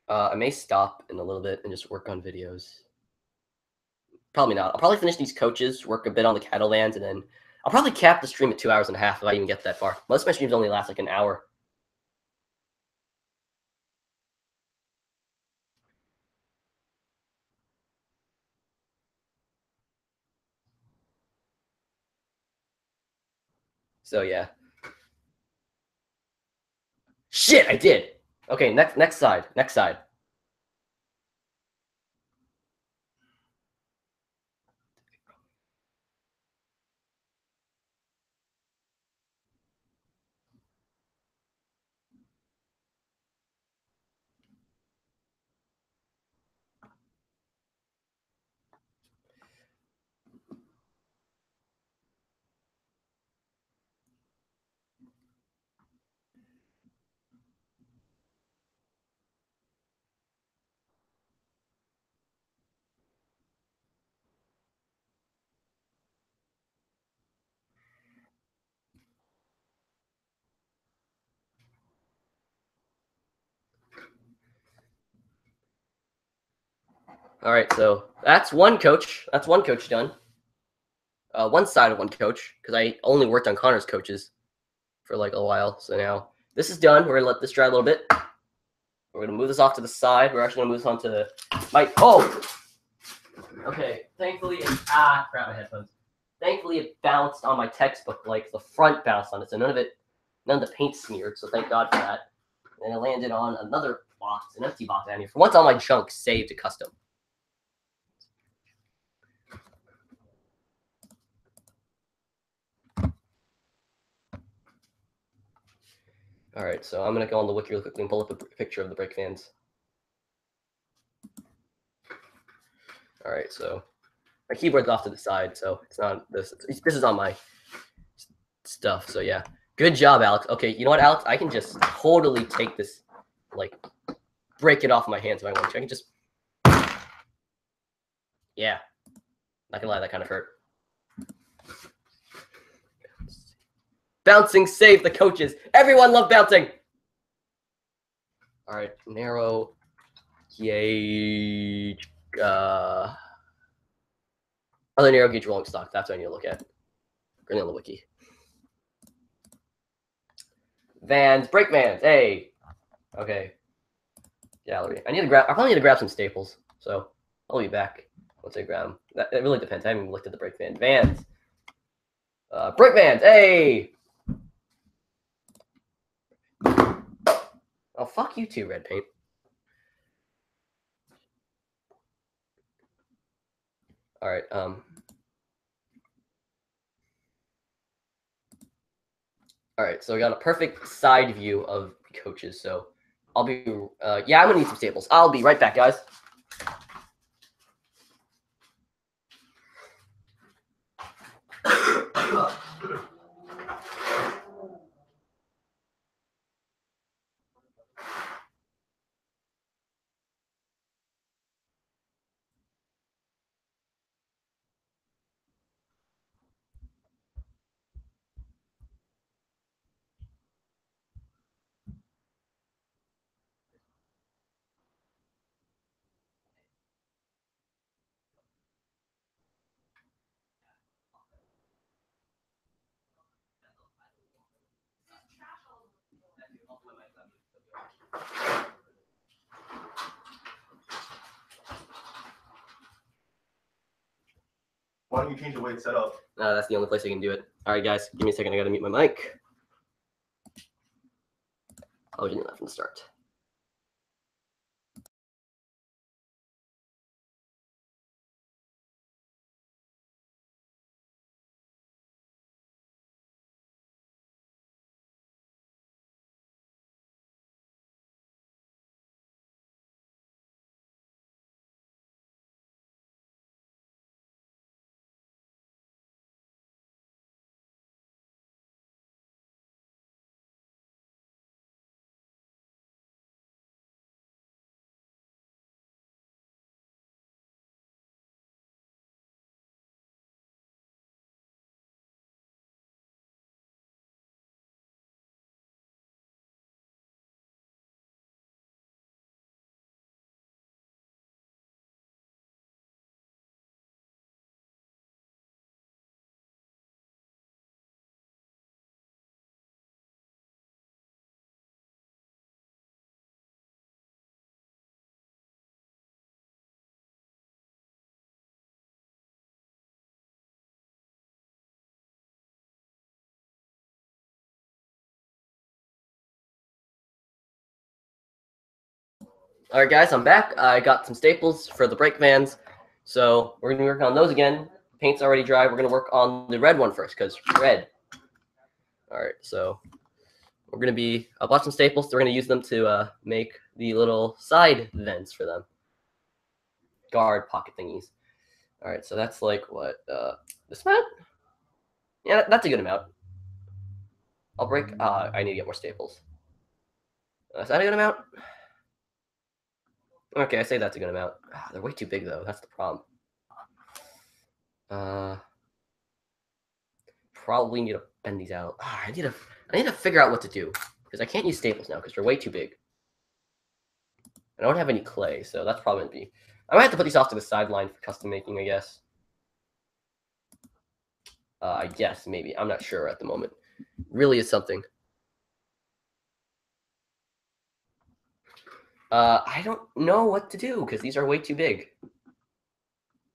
I may stop in a little bit and just work on videos. Probably not. I'll probably finish these coaches, work a bit on the Cattlelands, and then I'll probably cap the stream at 2 hours and a half if I even get that far. Most of my streams only last like an hour. So yeah. Shit, I did. Okay, next side. All right, so that's one coach. That's one coach done. One side of one coach, because I only worked on Connor's coaches for like a while. So now this is done. We're gonna let this dry a little bit. We're gonna move this off to the side. We're actually gonna move this onto the mic. Oh, okay. Thankfully, crap, my headphones. Thankfully, it bounced on my textbook. Like the front bounced on it, so none of the paint smeared. So thank God for that. And it landed on another box, an empty box down here. For once, all my junk saved to custom. All right, so I'm gonna go on the wiki really quickly and pull up a picture of the brake fans. All right, so my keyboard's off to the side, so it's not this. This is on my stuff. So yeah, good job, Alex. Okay, you know what, Alex? I can just totally take this, like, break it off my hands if I want to. I can just, yeah. Not gonna lie, that kind of hurt. Bouncing saved the coaches. Everyone loved bouncing. All right, narrow gauge. Other narrow gauge rolling stock. That's what I need to look at. Going on the wiki. Vans, brake vans. Hey. Okay. Gallery. I probably need to grab some staples. So I'll be back once I grab them. It really depends. I haven't even looked at the brake van. Vans. Brake vans. Hey. Oh, fuck you too, red paint. All right. All right. So we got a perfect side view of coaches. So I'll be. Yeah, I'm gonna need some staples. I'll be right back, guys. Why don't you change the way it's set up? That's the only place I can do it. All right, guys, give me a second. I gotta mute my mic. I'll do that from the start. All right, guys, I'm back. I got some staples for the brake vans, so we're gonna work on those again. Paint's already dry. We're gonna work on the red one first, because red. All right, so we're gonna be. I bought some staples. So we're gonna use them to make the little side vents for them. Guard pocket thingies. All right, so that's like what this amount? Yeah, that's a good amount. I'll break. I need to get more staples. Is that a good amount? Okay, I say that's a good amount. They're way too big though. That's the problem. Probably need to bend these out. I need to figure out what to do because I can't use staples now because they're way too big. I don't have any clay, so that's probably gonna be. I might have to put these off to the sideline for custom making, I guess. I guess maybe. I'm not sure at the moment. Really is something. I don't know what to do because these are way too big.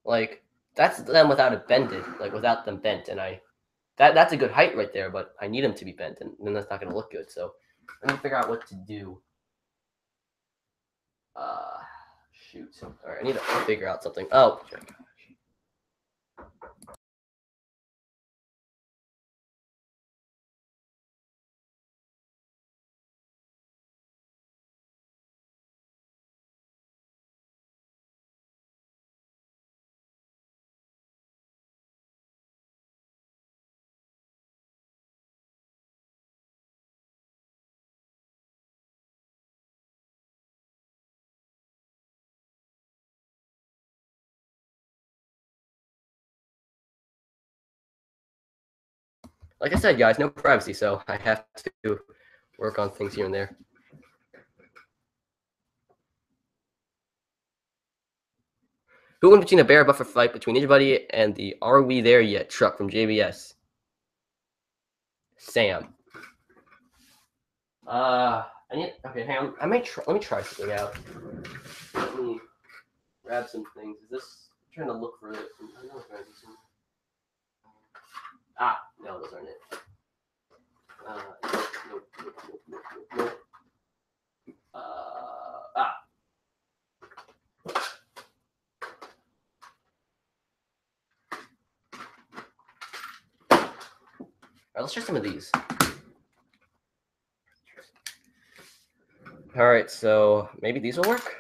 Like that's them without it bended, like without them bent, and that's a good height right there, but I need them to be bent, and then that's not going to look good. So I need to figure out what to do. Shoot. All right, I need to figure out something. Oh, my gosh. Like I said, guys, no privacy, so I have to work on things here and there. Who won between a bear buffer fight between Ninja Buddy and the Are We There Yet truck from JBS? Sam. Okay, hang on. Let me try something out. Let me grab some things. Is this? I'm trying to look for it. I know if I do some. No, those aren't it. Nope. Alright, let's try some of these. Alright, so maybe these will work?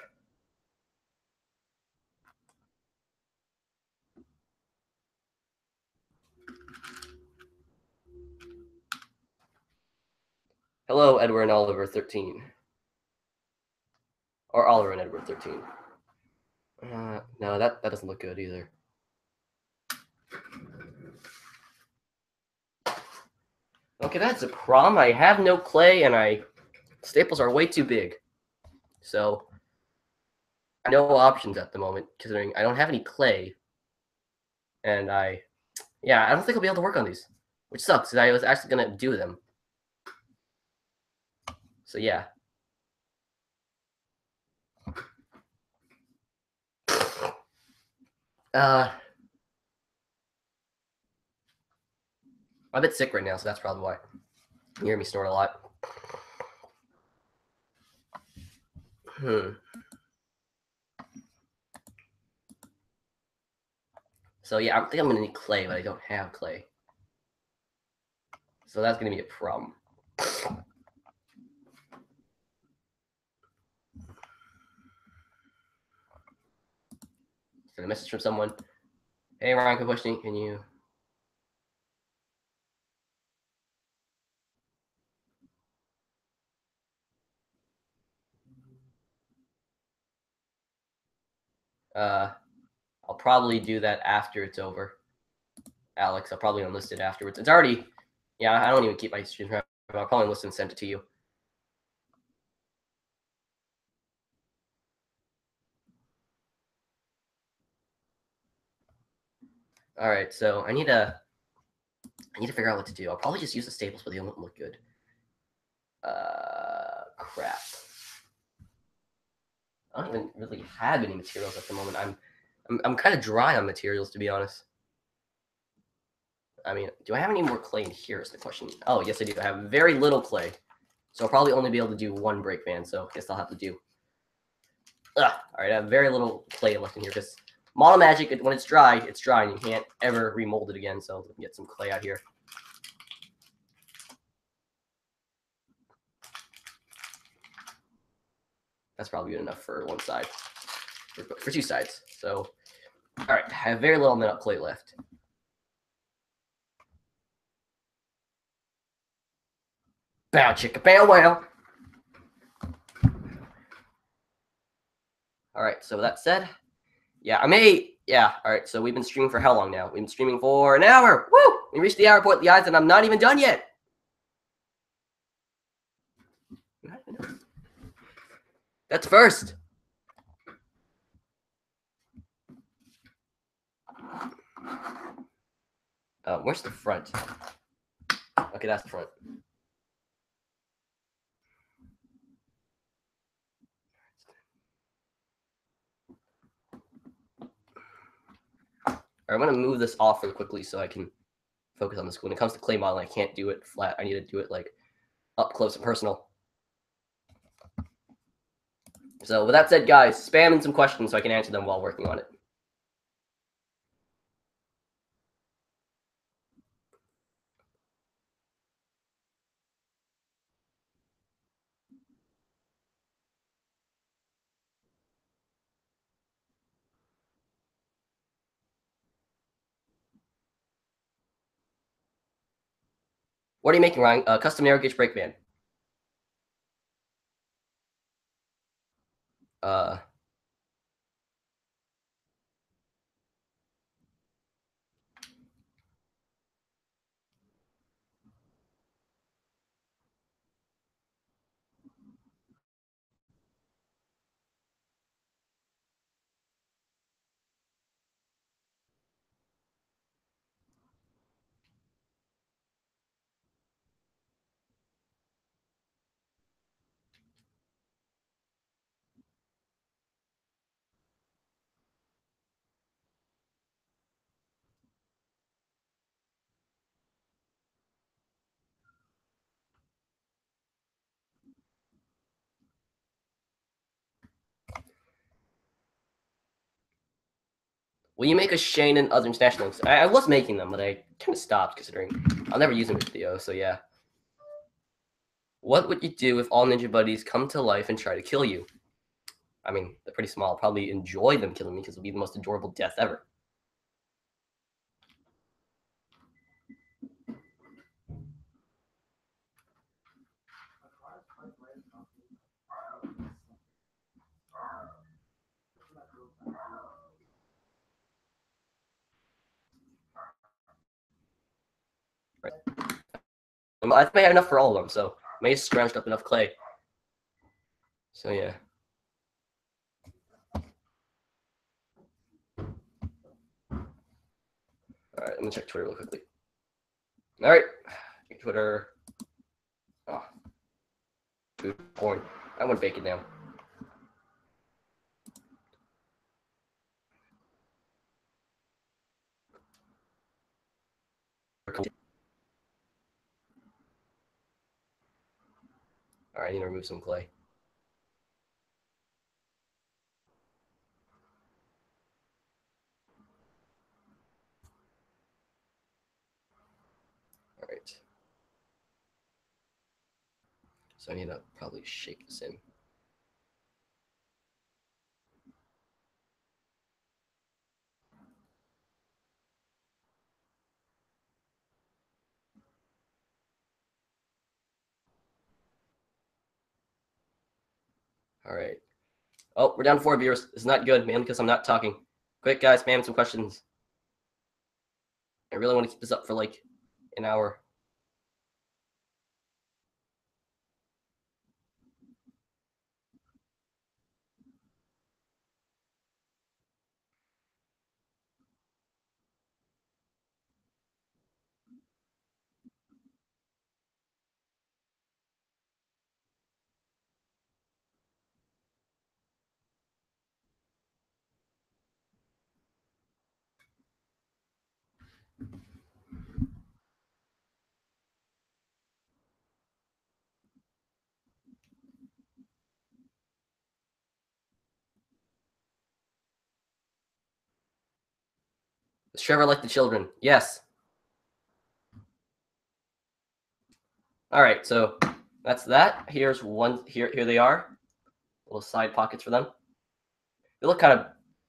Hello, Edward and Oliver 13. Or Oliver and Edward 13. No, that doesn't look good either. Okay, that's a problem. I have no clay, and staples are way too big. So, no options at the moment, considering I don't have any clay. And I don't think I'll be able to work on these. Which sucks, because I was actually going to do them. So, yeah. I'm a bit sick right now, so that's probably why. You hear me snort a lot. So yeah, I think I'm gonna need clay, but I don't have clay. So that's gonna be a problem. Got a message from someone. Hey Ryan Kapushnik, can you? I'll probably do that after it's over. Alex, I'll probably unlist it afterwards. It's already, yeah, I don't even keep my streams. I'll probably enlist and send it to you. All right, so I need to figure out what to do. I'll probably just use the staples, but they won't look good. Crap. I don't even really have any materials at the moment. I'm kind of dry on materials, to be honest. I mean, do I have any more clay in here is the question. Oh, yes, I do. I have very little clay. So I'll probably only be able to do one break fan, so I guess I'll have to do... All right, I have very little clay left in here, because Model Magic, when it's dry, and you can't ever remold it again, so let me get some clay out here. That's probably good enough for one side. For two sides. So, all right, I have very little metal clay left. Bow chicka bow wow. All right, so with that said, yeah, all right, so we've been streaming for how long now? We've been streaming for an hour. Woo! We reached the hour point, guys, and I'm not even done yet. That's first. Where's the front? Okay, that's the front. I'm going to move this off really quickly so I can focus on this. When it comes to clay modeling, I can't do it flat. I need to do it like up close and personal. So with that said, guys, spam in some questions so I can answer them while working on it. What are you making, Ryan? Custom narrow gauge brake van. Will you make a Shane and other international links? I was making them, but I kind of stopped considering I'll never use them in video, so yeah. What would you do if all ninja buddies come to life and try to kill you? I mean, they're pretty small. I'll probably enjoy them killing me because it'll be the most adorable death ever. Right. I think I have enough for all of them, so I may have scrounged up enough clay. So yeah. Alright, I'm gonna check Twitter real quickly. Alright. Twitter. Oh. Food porn. I want bacon now. Alright, I need to remove some clay. Alright. So I need to probably shake this in. Alright. Oh, we're down to 4 viewers. It's not good, mainly because I'm not talking. Quick, guys, spam some questions. I really want to keep this up for like an hour. Does Trevor like the children? Yes. Alright, so that's that. Here's one. Here they are. Little side pockets for them. They look kind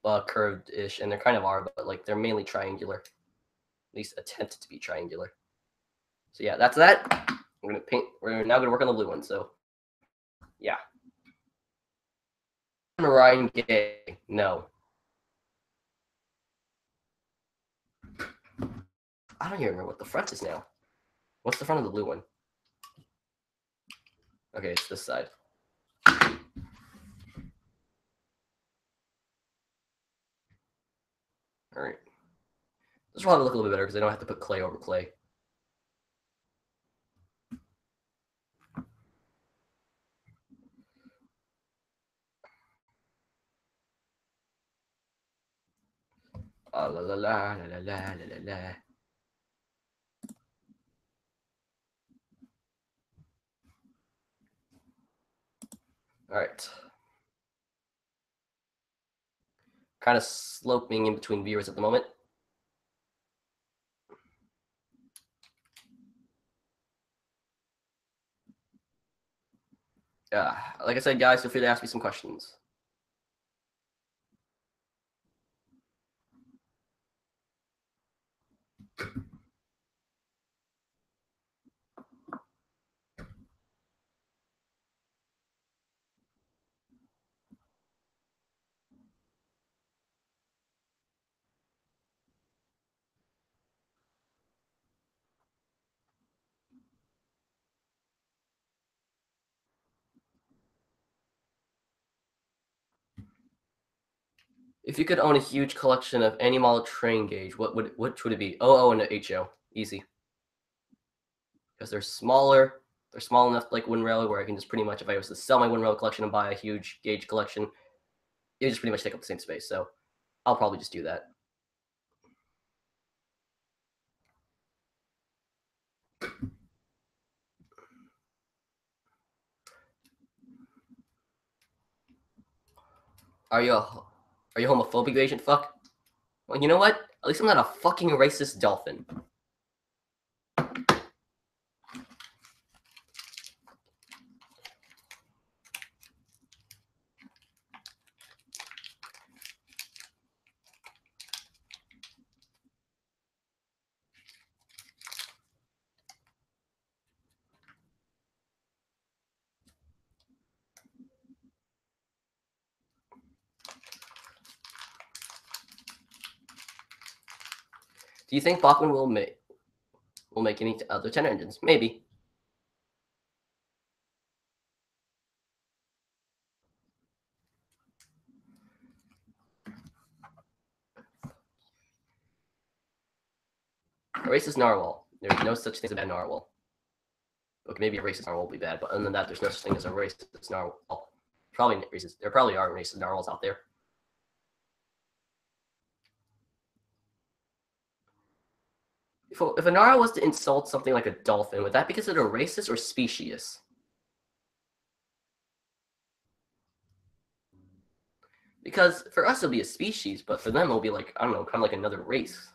of curved-ish, and they kind of are, but like they're mainly triangular. At least attempt to be triangular. So yeah, that's that. We're gonna paint. We're now gonna work on the blue one. So yeah. Ryan Gay. No. I don't even remember what the front is now. What's the front of the blue one? Okay, it's this side. All right. This will probably look a little bit better because I don't have to put clay over clay. La la la la la la la la. All right. Kind of sloping in between viewers at the moment. Like I said, guys, feel free to ask me some questions. If you could own a huge collection of any model train gauge, which would it be? OO and HO. Easy. Because they're smaller. They're small enough like Wind Railway where I can just pretty much, if I was to sell my Wind Railway collection and buy a huge gauge collection, it would just pretty much take up the same space. So I'll probably just do that. Are you homophobic, Asian fuck? Well, you know what? At least I'm not a fucking racist dolphin. Do you think Bachmann will make any other 10 engines? Maybe. A racist narwhal. There's no such thing as a bad narwhal. Okay, maybe a racist narwhal will be bad, but other than that, there's no such thing as a racist narwhal. Probably racist. There probably are racist narwhals out there. If a narwhal was to insult something like a dolphin, would that be considered a racist or specious? Because for us it'll be a species, but for them it'll be like, I don't know, kind of like another race.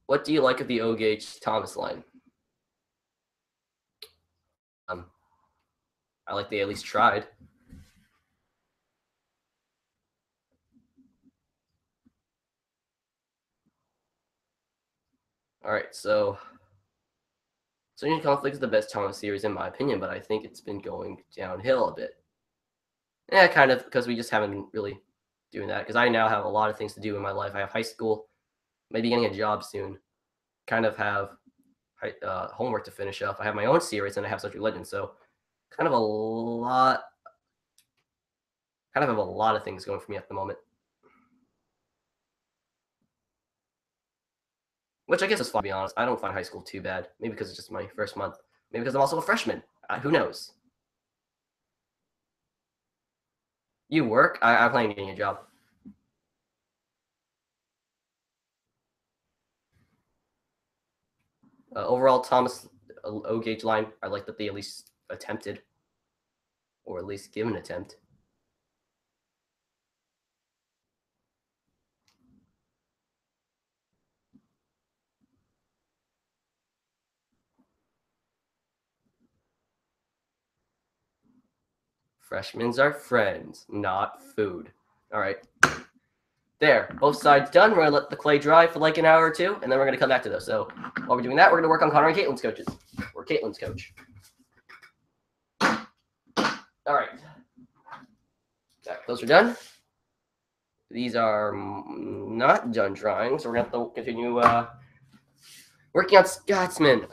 What do you like of the O-Gauge Thomas line? I like they at least tried. Alright, so Union Conflict is the best Thomas series in my opinion, but I think it's been going downhill a bit. Yeah, kind of, because we just haven't been really doing that. Because I now have a lot of things to do in my life. I have high school, maybe getting a job soon. Kind of have homework to finish up. I have my own series, and I have Such Legends. So, kind of a lot. Kind of have a lot of things going for me at the moment. Which I guess is fun, to be honest. I don't find high school too bad. Maybe because it's just my first month. Maybe because I'm also a freshman. Who knows? You work? I'm planning on getting a job. Overall, Thomas O-Gauge line, I like that they at least attempted, or at least give an attempt. Freshmen are friends, not food. All right. There, both sides done. We're going to let the clay dry for like an hour or two, and then we're going to come back to those. So while we're doing that, we're going to work on Connor and Caitlin's coaches, or Caitlin's coach. All right. Those are done. These are not done drying, so we're going to have to continue working on Scotsman.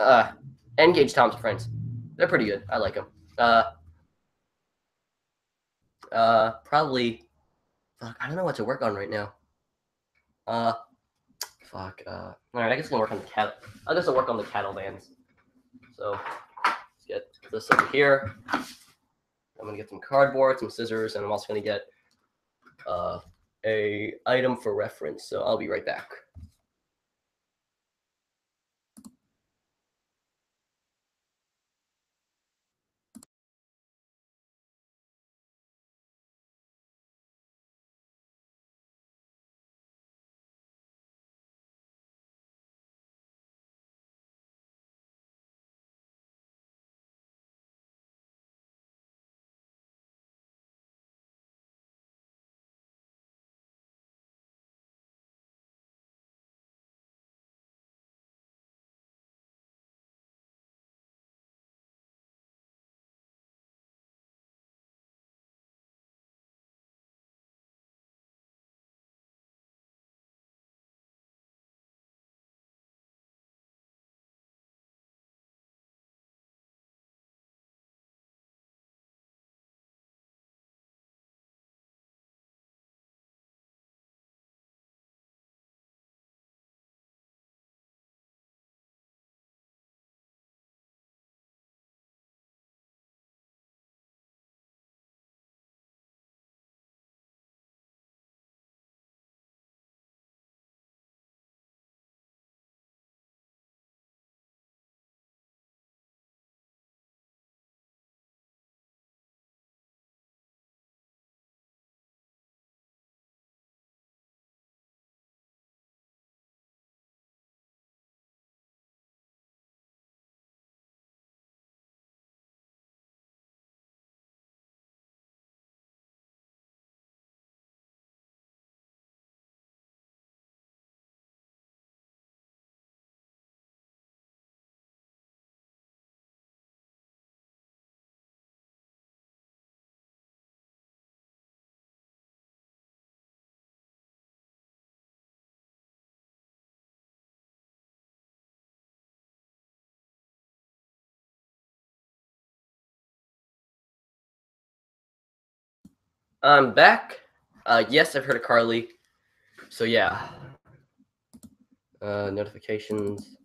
N-Gauge Thompson friends. They're pretty good. I like them. Probably. Fuck, I don't know what to work on right now. Fuck. All right, I guess I'm gonna work on the cattle. I guess I'll work on the cattle lands. So let's get this over here. I'm gonna get some cardboard, some scissors, and I'm also gonna get a item for reference. So I'll be right back. I'm back. Yes, I've heard of Carly. So yeah. Notifications.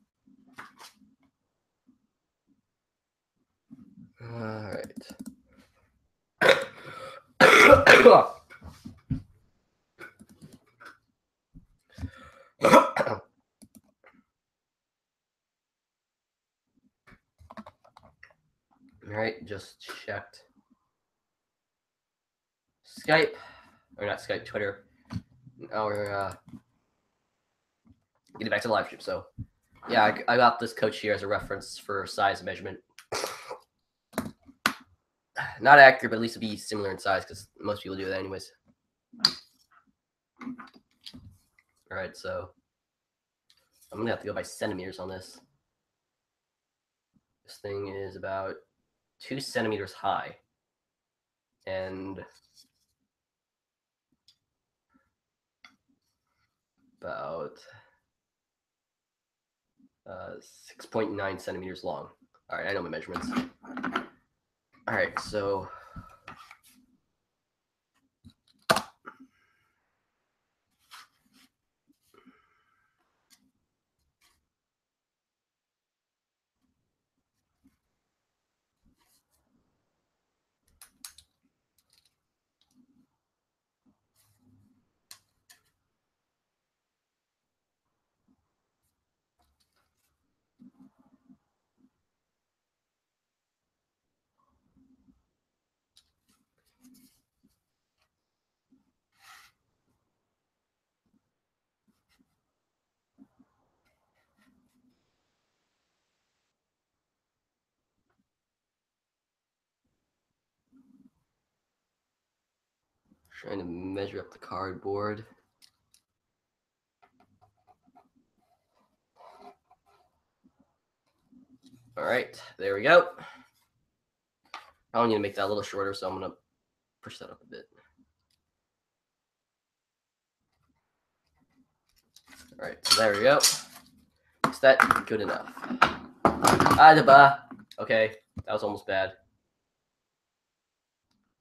All right. All right, just checked Skype, or not Skype, Twitter. Now we're getting back to the live stream. So, yeah, I got this coach here as a reference for size measurement. Not accurate, but at least it'll be similar in size because most people do that anyways. All right, so I'm gonna have to go by centimeters on this. This thing is about 2 centimeters high, and about 6.9 centimeters long. All right, I know my measurements. All right, so trying to measure up the cardboard. All right, there we go. I need to make that a little shorter, so I'm gonna push that up a bit. All right, so there we go. Is that good enough? Okay, that was almost bad.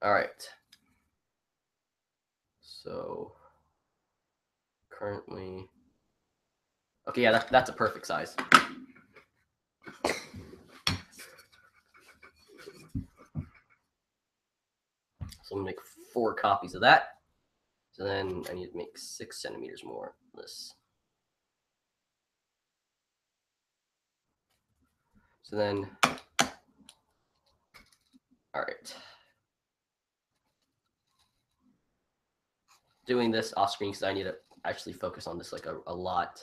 All right. So currently, okay, yeah, that's a perfect size. So I'm gonna make 4 copies of that. So then I need to make 6 centimeters more of this. So then, all right. Doing this off screen because I need to actually focus on this like a lot.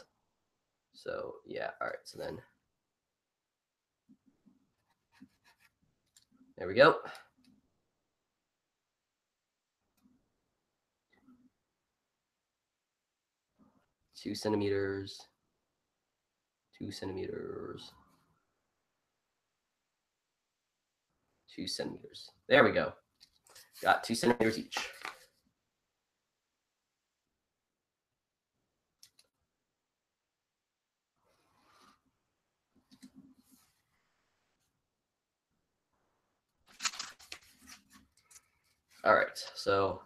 So yeah, all right. So then, there we go. Two centimeters. 2 centimeters. 2 centimeters. There we go. Got 2 centimeters each. All right, so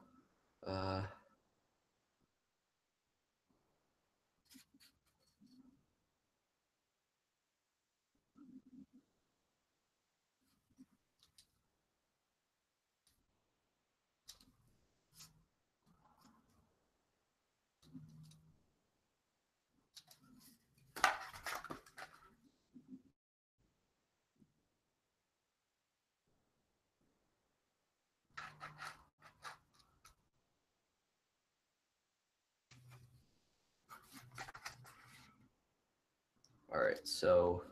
all right, so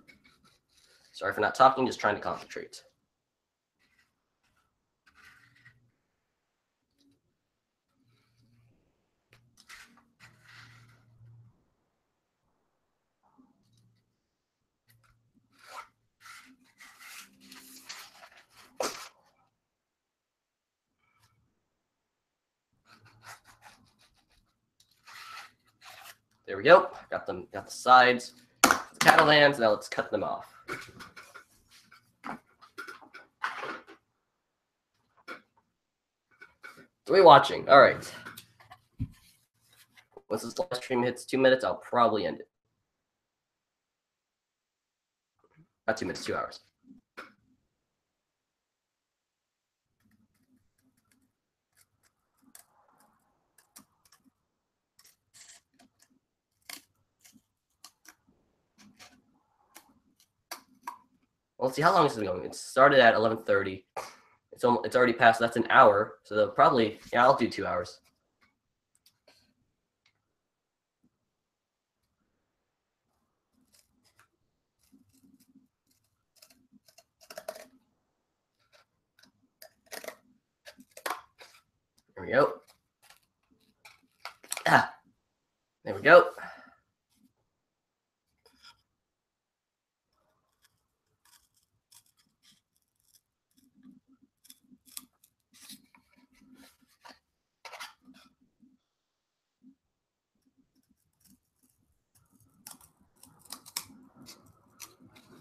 sorry for not talking, just trying to concentrate. There we go. Got the sides, the Catalans. Now let's cut them off. So we're watching. All right. Once this live stream hits 2 minutes, I'll probably end it. Not 2 minutes, 2 hours. Well, let's see, how long is it going? It started at 11:30. It's already past. That's an hour. So they'll probably, yeah, I'll do 2 hours. There we go. Ah, there we go.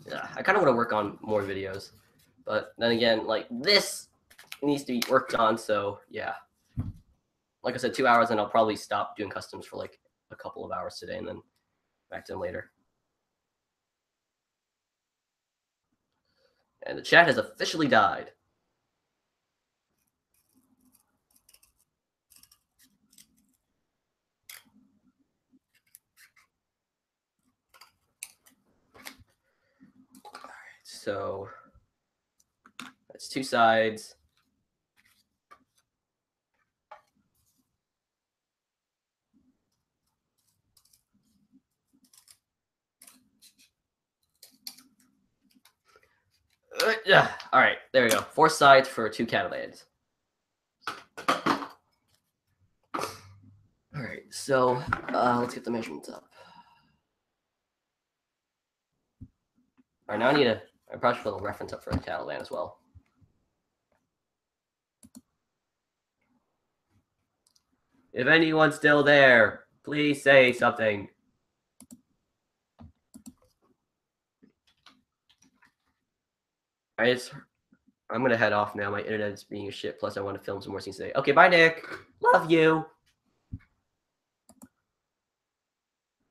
Yeah, I kind of want to work on more videos, but then again, like this needs to be worked on. So yeah, like I said, 2 hours, and I'll probably stop doing customs for like a couple of hours today, and then back to them later. And the chat has officially died. All right, so that's 2 sides. All right, there we go. 4 sides for 2 Catalans. All right, so let's get the measurements up. All right, now I probably should put a reference up for the Catalan as well. If anyone's still there, please say something. I'm going to head off now. My internet is being a shit. Plus, I want to film some more scenes today. Okay, bye, Nick. Love you.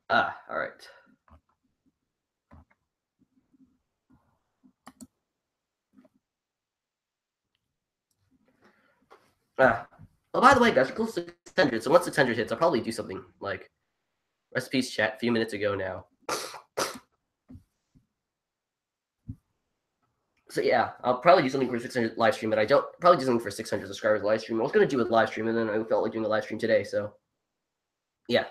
All right. Well, by the way, guys, we're close to 600. So once 600 hits, I'll probably do something like recipes chat a few minutes ago now. So yeah, I'll probably do something for 600 live stream, but I don't probably do something for 600 subscribers live stream. I was going to do a live stream, and then I felt like doing a live stream today. So yeah.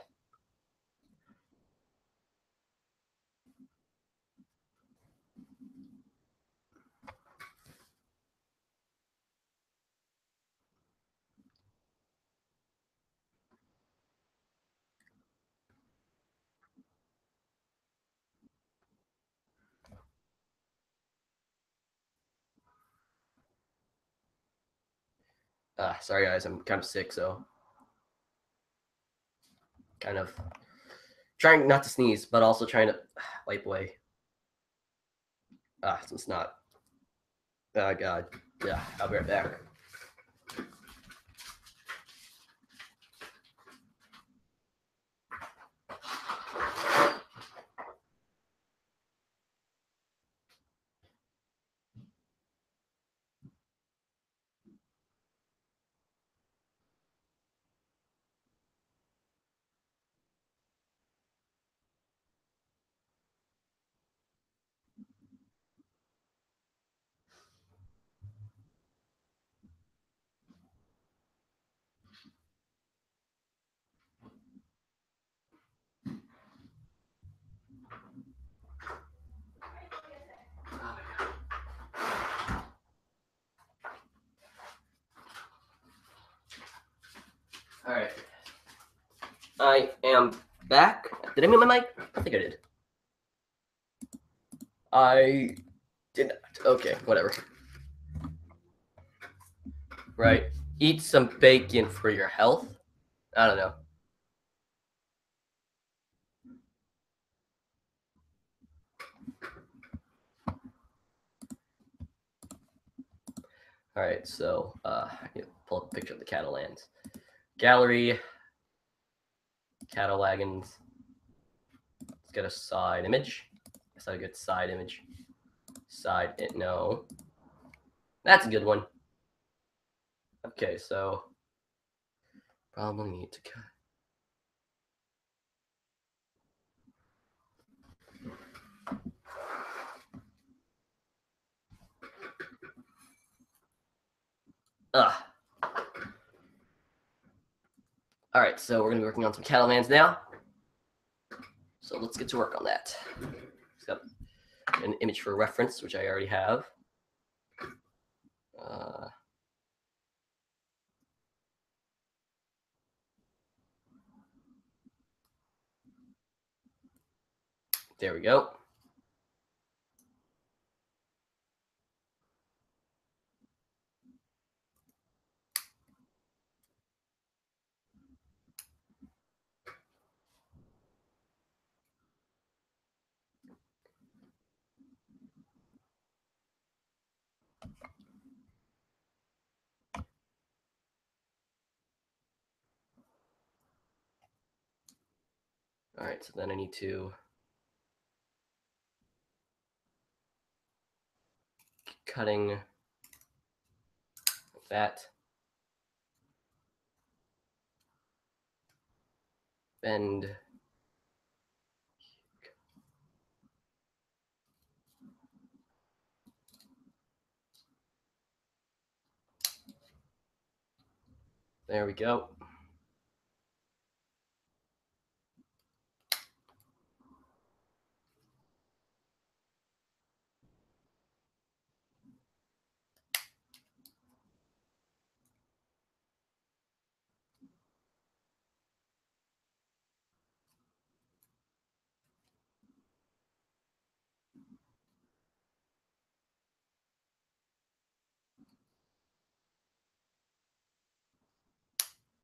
Sorry guys, I'm kind of sick, so kind of trying not to sneeze, but also trying to wipe away some snot. Oh god. Yeah, I'll be right back. All right. I am back. Did I mute my mic? I think I did. I did not. Okay, whatever. Right. Eat some bacon for your health. I don't know. All right, so I need to pull up a picture of the cattle lands. Gallery, cattle wagons. Let's get a side image. That's not a good side image. Side it, no. That's a good one. Okay, so probably need to cut. Ugh. All right, so we're gonna be working on some cattle lands now. So let's get to work on that. It's got an image for reference, which I already have. There we go. All right, so then I need to cutting like that. Bend. There we go.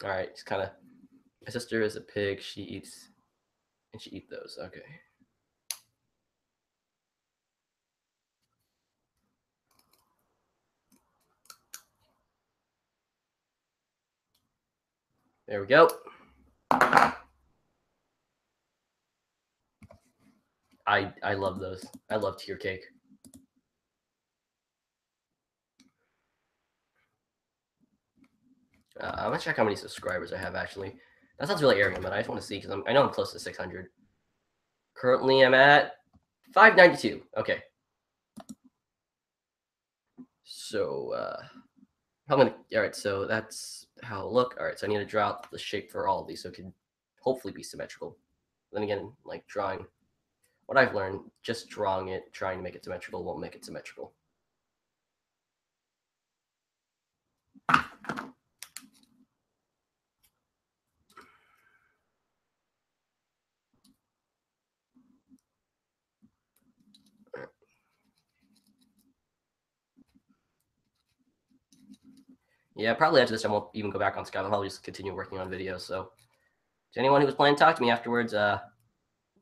All right, it's kind of. My sister is a pig. She eats, and she eats those. Okay. There we go. I love those. I love tier cake. I'm gonna check how many subscribers I have actually. That sounds really arrogant, but I just want to see because I know I'm close to 600. Currently, I'm at 592. Okay. So I'm gonna. All right. So that's how it'll look. All right. So I need to draw out the shape for all of these so it can hopefully be symmetrical. Then again, like drawing, what I've learned, just drawing it, trying to make it symmetrical won't make it symmetrical. Yeah, probably after this I won't even go back on Skype. I'll just continue working on videos. So to anyone who was planning to talk to me afterwards,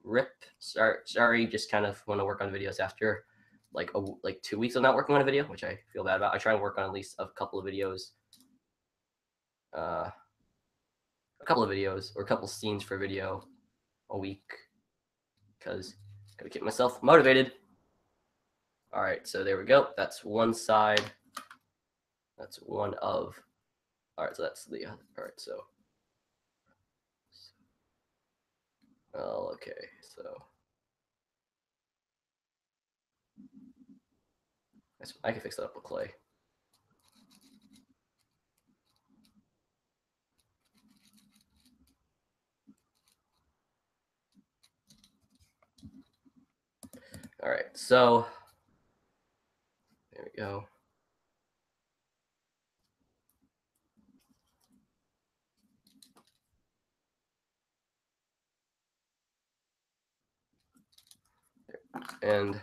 rip. Sorry, just kind of want to work on videos after like 2 weeks of not working on a video, which I feel bad about. I try and work on at least a couple of videos. A couple of videos or a couple scenes for video a week because gotta keep myself motivated. All right, so there we go. That's one side. That's one of. All right, so that's the other. All right, so. Oh, okay, so. I can fix that up with clay. All right, so there we go. And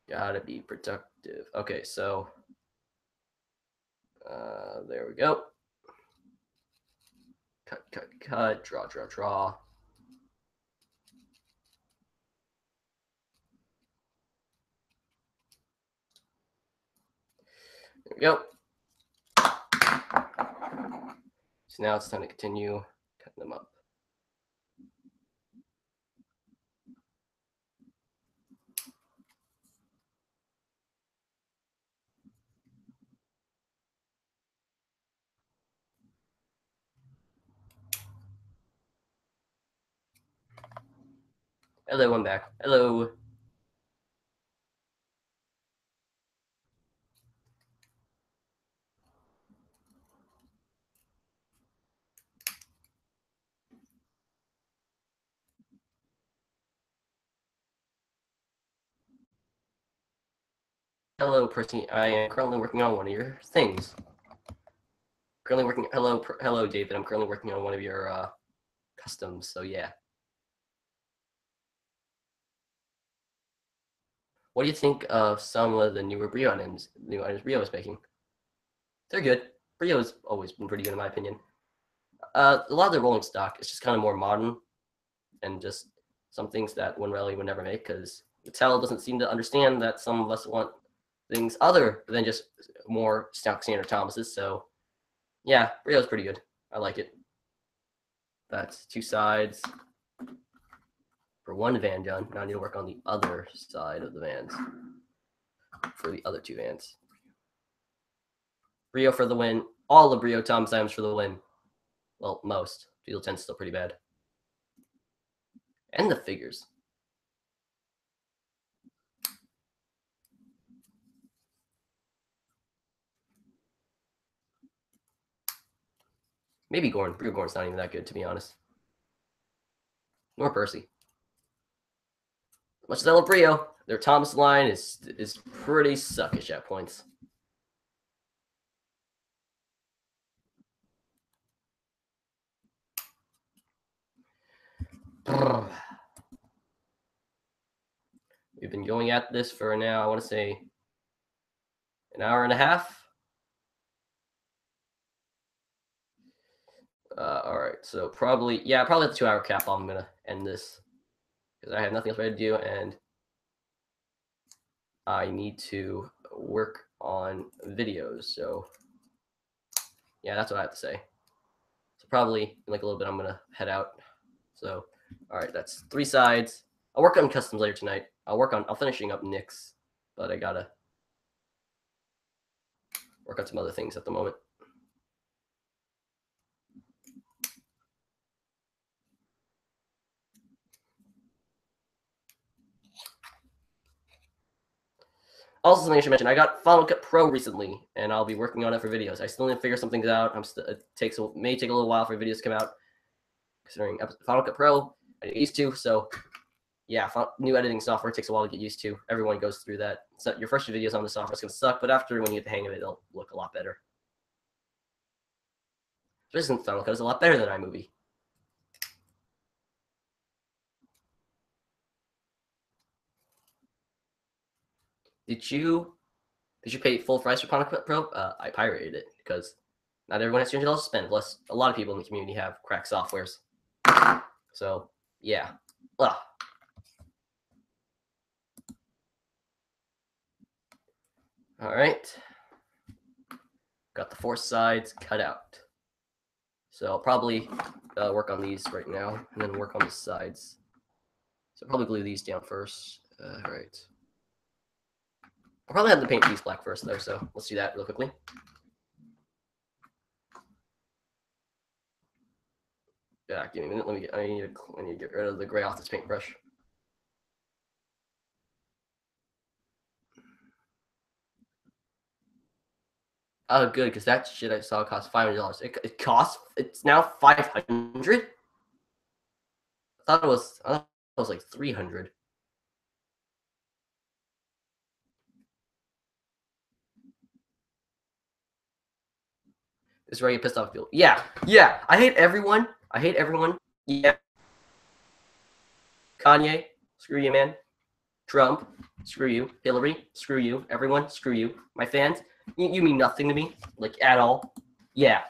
gotta be productive. Okay, so there we go. Cut, draw. There we go. So now it's time to continue cutting them up. Hello, I'm back. Hello. Hello, Percy. I am currently working on one of your things. Currently working. Hello, David. I'm currently working on one of your customs. So yeah. What do you think of some of the newer Brio items? New items Brio is making. They're good. Brio's always been pretty good in my opinion. A lot of the rolling stock is just kind of more modern, and just some things that One Rally would never make because Mattel doesn't seem to understand that some of us want things other than just more stock standard Thomases. So yeah, Brio's pretty good. I like it. That's two sides for one van done. Now I need to work on the other side of the vans for the other two vans. Brio for the win. All of Brio Thomas items for the win. Well, most. Diesel 10's still pretty bad. And the figures. Maybe Gorn. Brio Gorn's not even that good, to be honest. Nor Percy. Much as I love Brio, their Thomas line is pretty suckish at points. We've been going at this for now, I want to say, an hour and a half. All right, so probably at the 2 hour cap, I'm gonna end this because I have nothing else ready to do, and I need to work on videos. So yeah, that's what I have to say. So probably in like a little bit, I'm gonna head out. So all right, that's 3 sides. I'll work on customs later tonight. I'll finishing up Nick's, but I gotta work on some other things at the moment. Also, something I should mention: I got Final Cut Pro recently, and I'll be working on it for videos. I still need to figure some things out. It may take a little while for videos to come out, considering Final Cut Pro I get used to. So, yeah, new editing software takes a while to get used to. Everyone goes through that. So your first few videos on the software is gonna suck, but after when you get the hang of it, it'll look a lot better. Especially since Final Cut is a lot better than iMovie. Did you pay full price for Final Cut Pro? I pirated it because not everyone has $200 to spend. Plus, a lot of people in the community have cracked softwares. So, yeah. Ugh. All right. Got the 4 sides cut out. So I'll probably work on these right now and then work on the sides. So I'll probably glue these down first. All right. I'll probably have to paint these black first, though, so let's do that real quickly. Yeah, give me a minute. I need to get rid of the gray off this paintbrush. Oh, good, because that shit I saw cost $500. It's now $500. I thought it was like $300. It's very pissed off people. Yeah. I hate everyone. Yeah. Kanye, screw you, man. Trump, screw you. Hillary, screw you. Everyone, screw you. My fans, you mean nothing to me, like at all. Yeah.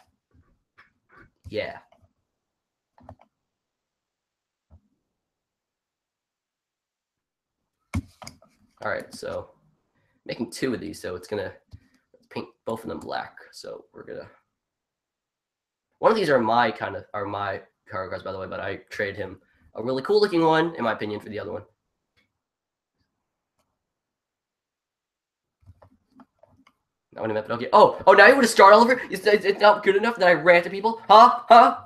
All right, so making 2 of these, so it's gonna paint both of them black. So we're gonna. One of these are my cargo cards, by the way, but I traded him a really cool looking one, in my opinion, for the other one. Not when I met Pinocchio. Oh, now you want to start all over? It's not good enough that I rant to people? Huh?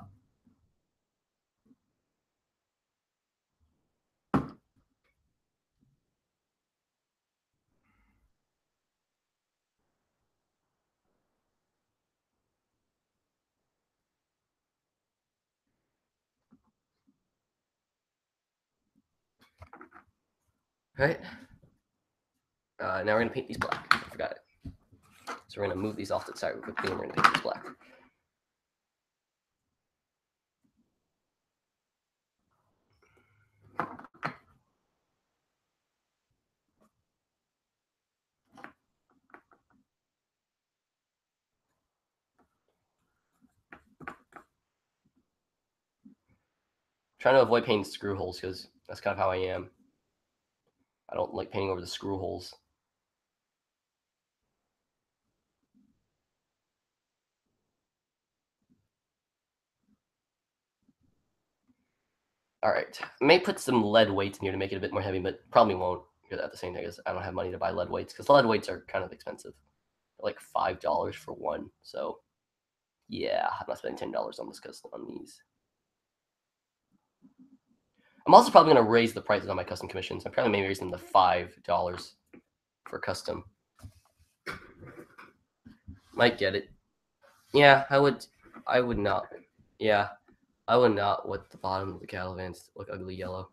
Right. Now we're gonna paint these black. I forgot it. So we're gonna move these off to the side real quickly, and we're gonna paint these black. Trying to avoid painting screw holes because that's kind of how I am. I don't like painting over the screw holes. All right, I may put some lead weights in here to make it a bit more heavy, but probably won't because at the same time, I don't have money to buy lead weights because lead weights are kind of expensive. They're like $5 for one. So yeah, I'm not spending $10 on this on these. I'm also probably going to raise the prices on my custom commissions. I'm probably maybe raising them to $5 for custom. Might get it. Yeah, I would not. Yeah, I would not want the bottom of the Calavans to look ugly yellow.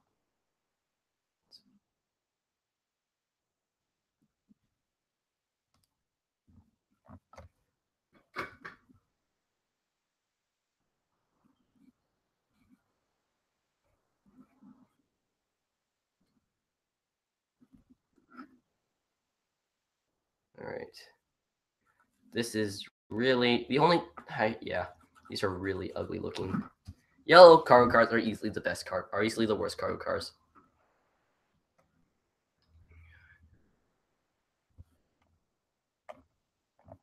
All right. This is really the only. Yeah, these are really ugly looking. Yellow cargo cars are easily the best card. Are easily the worst cargo cars.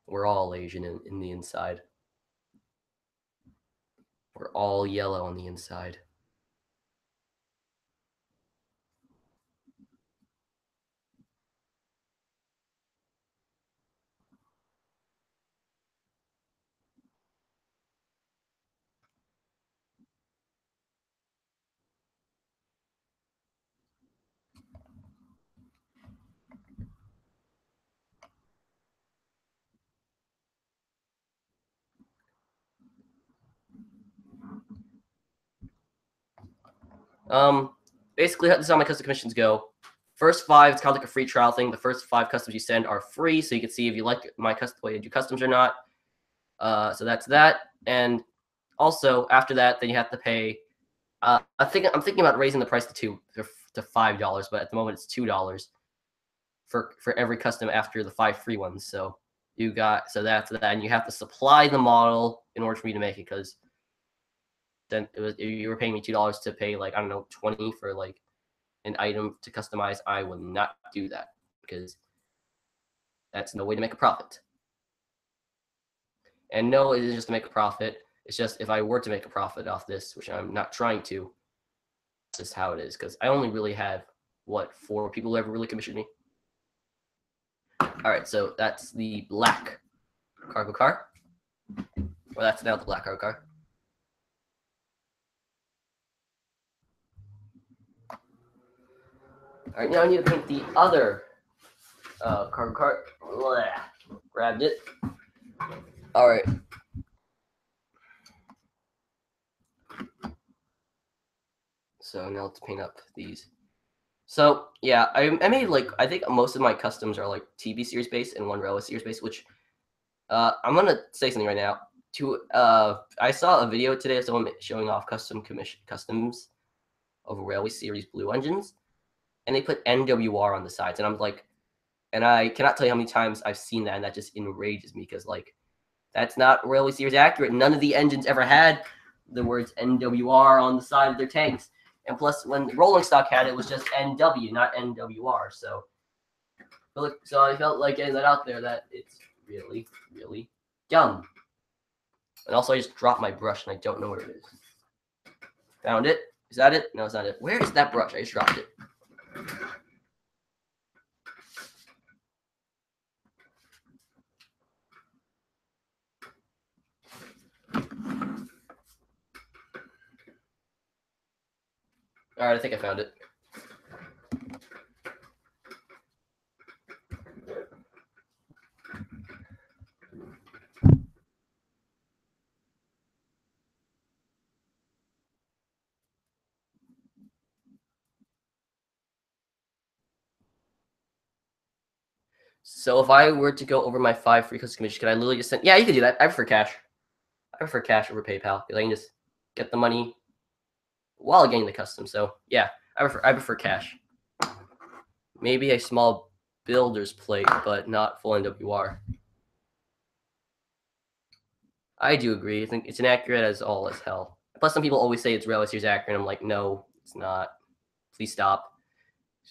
We're all Asian in the inside. We're all yellow on the inside. Basically, this is how my custom commissions go. First 5, it's kind of like a free trial thing. The first 5 customs you send are free, so you can see if you like my custom way I do customs or not. So that's that. And also after that, then you have to pay. I'm thinking about raising the price to $5, but at the moment it's $2 for every custom after the 5 free ones. So that's that, and you have to supply the model in order for me to make it because then you were paying me $2 to pay like I don't know 20 for like an item to customize. I will not do that because that's no way to make a profit. And no, it isn't just to make a profit. It's just if I were to make a profit off this, which I'm not trying to, this is how it is. Because I only really have, 4 people who ever really commissioned me. All right, so that's the black cargo car. Well, that's now the black cargo car. All right, now I need to paint the other cargo car. Blah. Grabbed it. All right. So now let's paint up these. So yeah, I made I think most of my customs are like TB series based and one Railway series based, which I'm gonna say something right now. I saw a video today of someone showing off customs of Railway series blue engines, and they put NWR on the sides, and I'm like, and I cannot tell you how many times I've seen that, and that just enrages me because that's not Railway series accurate. None of the engines ever had the words NWR on the side of their tanks. And plus, when Rolling Stock had it, it was just NW, not NWR. So I felt like getting that out there that Really? Yum. And also, I just dropped my brush, and I don't know where it is. Found it. Is that it? No, it's not it. Where is that brush? I just dropped it. All right, I think I found it. So if I were to go over my 5 free custom commissions, could I literally just send? Yeah, you could do that. I prefer cash. I prefer cash over PayPal because I can just get the money while getting the custom. So yeah, I prefer cash. Maybe a small builder's plate, but not full NWR. I do agree. I think it's inaccurate as all as hell. Plus, some people always say it's Railway Series accurate. I'm like, no, it's not. Please stop.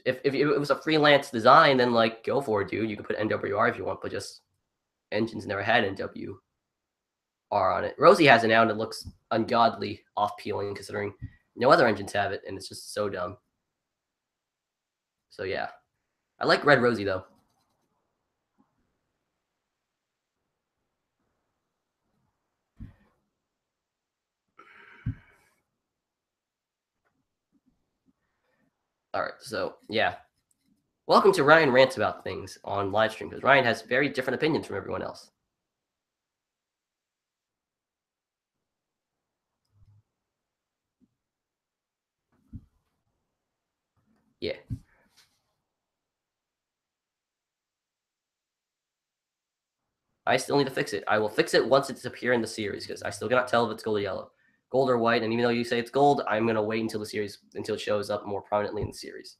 If it was a freelance design, then like go for it, dude. You can put NWR if you want, but just engines never had NWR on it. Rosie has it now, and it looks ungodly off-peeling considering no other engines have it, and it's just so dumb. So yeah, I like Red Rosie though. All right, so yeah, welcome to Ryan Rants About Things on live stream because Ryan has very different opinions from everyone else. Yeah. I still need to fix it. I will fix it once it's appear in the series because I still cannot tell if it's gold or yellow. Gold or white, and even though you say it's gold, I'm gonna wait until the series until it shows up more prominently in the series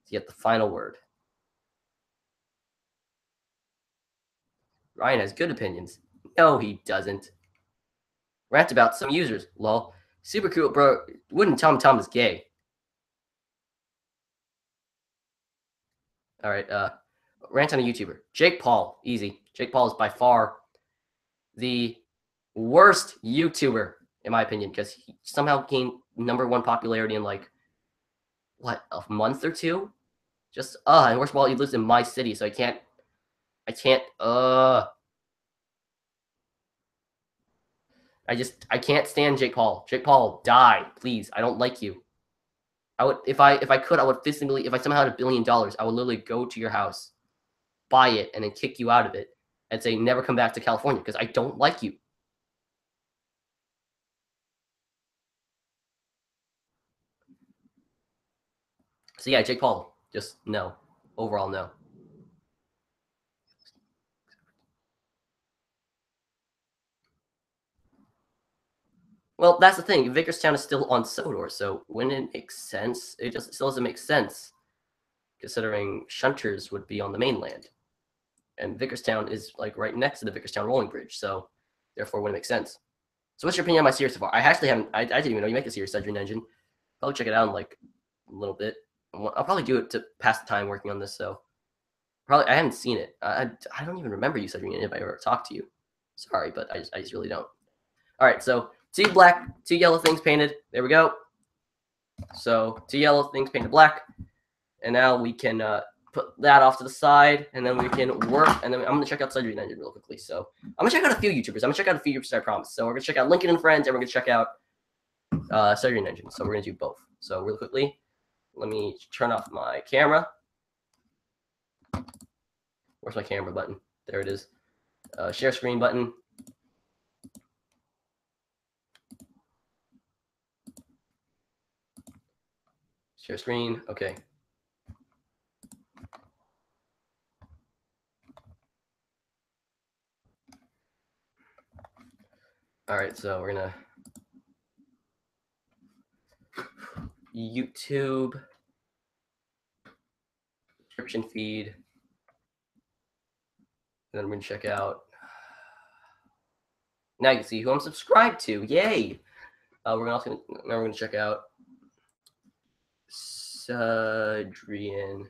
to get the final word. Ryan has good opinions. No, he doesn't. Rant about some users. Lol. Super cool, bro. Wouldn't Tom is gay. All right. Rant on a YouTuber. Jake Paul. Easy. Jake Paul is by far the worst YouTuber in my opinion because he somehow gained #1 popularity in like what, a month or two. Just and worst of all, he lives in my city, so I can't. I can't stand Jake Paul. Jake Paul, die, please. I don't like you. I would if I could, I would physically, if I somehow had $1 billion, I would literally go to your house, buy it, and then kick you out of it and say never come back to California because I don't like you. So yeah, Jake Paul, just no. Overall, no. Well, that's the thing. Vicarstown is still on Sodor, so wouldn't it make sense? It just still doesn't make sense, considering Shunters would be on the mainland, and Vicarstown is like right next to the Vicarstown Rolling Bridge, so therefore wouldn't make sense. So, what's your opinion on my series so far? I actually haven't. I didn't even know you make a series, Sudrian Engine. Probably check it out in like a little bit. I'll probably do it to pass the time working on this. So, probably I haven't seen it. I don't even remember you, Sudrian, if I ever talked to you. Sorry, but I just really don't. All right, so 2 black, 2 yellow things painted. There we go. So 2 yellow things painted black, and now we can put that off to the side, and then we can work. And then I'm gonna check out Sudrian Engine real quickly. So I'm gonna check out a few YouTubers. I'm gonna check out a few YouTubers, I promise. So we're gonna check out Lincoln and Friends, and we're gonna check out Sudrian Engine. So we're gonna do both. So really quickly, let me turn off my camera. Where's my camera button? There it is. Share screen button. Share screen. Okay. All right. So we're gonna YouTube subscription feed. And then we're gonna check out. Now you can see who I'm subscribed to. Yay! We're also gonna check out Sudrian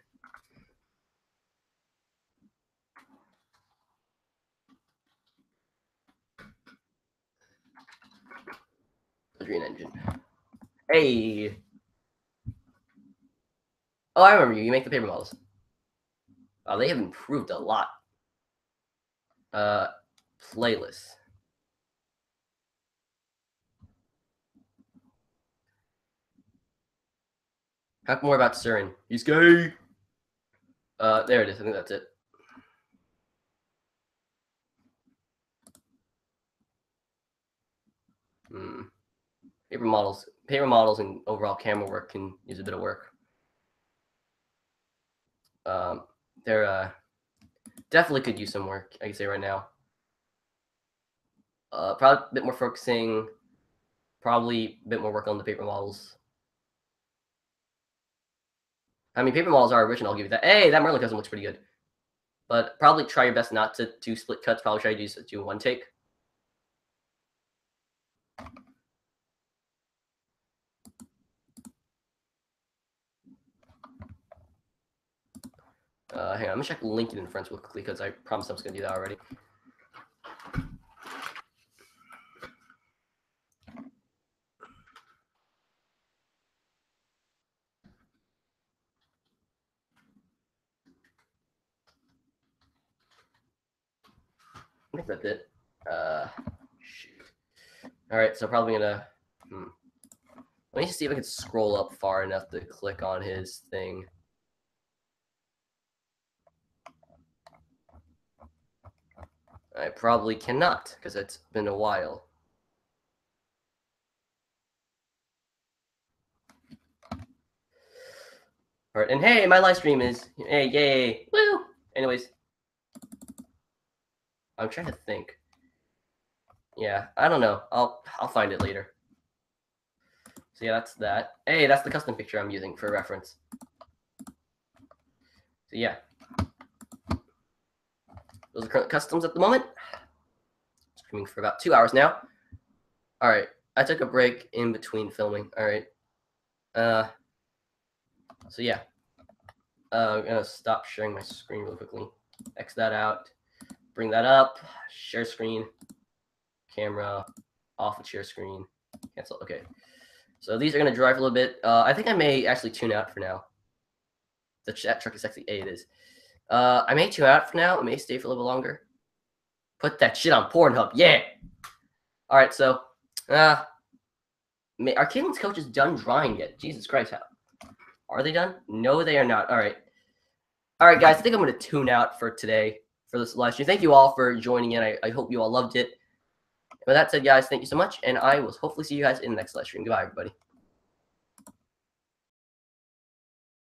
Green Engine. Hey. Oh, I remember you. You make the paper models. Oh, they have improved a lot. Playlist. Talk more about Surin. He's gay. There it is. I think that's it. Paper models, and overall camera work can use a bit of work. They're definitely could use some work. I can say right now. Probably a bit more focusing. Probably a bit more work on the paper models. I mean, paper models are original. I'll give you that. Hey, that Merlin cousin looks pretty good. But probably try your best not to do split cuts. Probably try to do one take. Hang on, I'm gonna check LinkedIn friends real quickly because I promised I was gonna do that already. I think that's it. Shoot. All right, so probably gonna. Let me just see if I can scroll up far enough to click on his thing. I probably cannot because it's been a while. All right, and hey, my live stream is yay, woo. Anyways, I'm trying to think. Yeah, I don't know. I'll find it later. So yeah, that's that. Hey, that's the custom picture I'm using for reference. So yeah, those are current customs at the moment. Streaming for about 2 hours now. All right, I took a break in between filming. All right. So yeah, I'm gonna stop sharing my screen real quickly. X that out. Bring that up. Share screen. Camera. Off of share screen. Cancel. Okay. So these are gonna drive a little bit. I think I may actually tune out for now. That truck is sexy. Hey, it is. I may tune out for now. I may stay for a little bit longer. Put that shit on Pornhub. Yeah. All right. So, are Caitlin's coaches done drying yet? Jesus Christ. How are they done? No, they are not. All right. All right, guys. I think I'm going to tune out for today for this live stream. Thank you all for joining in. I hope you all loved it. With that said, guys, thank you so much. And I will hopefully see you guys in the next live stream. Goodbye, everybody.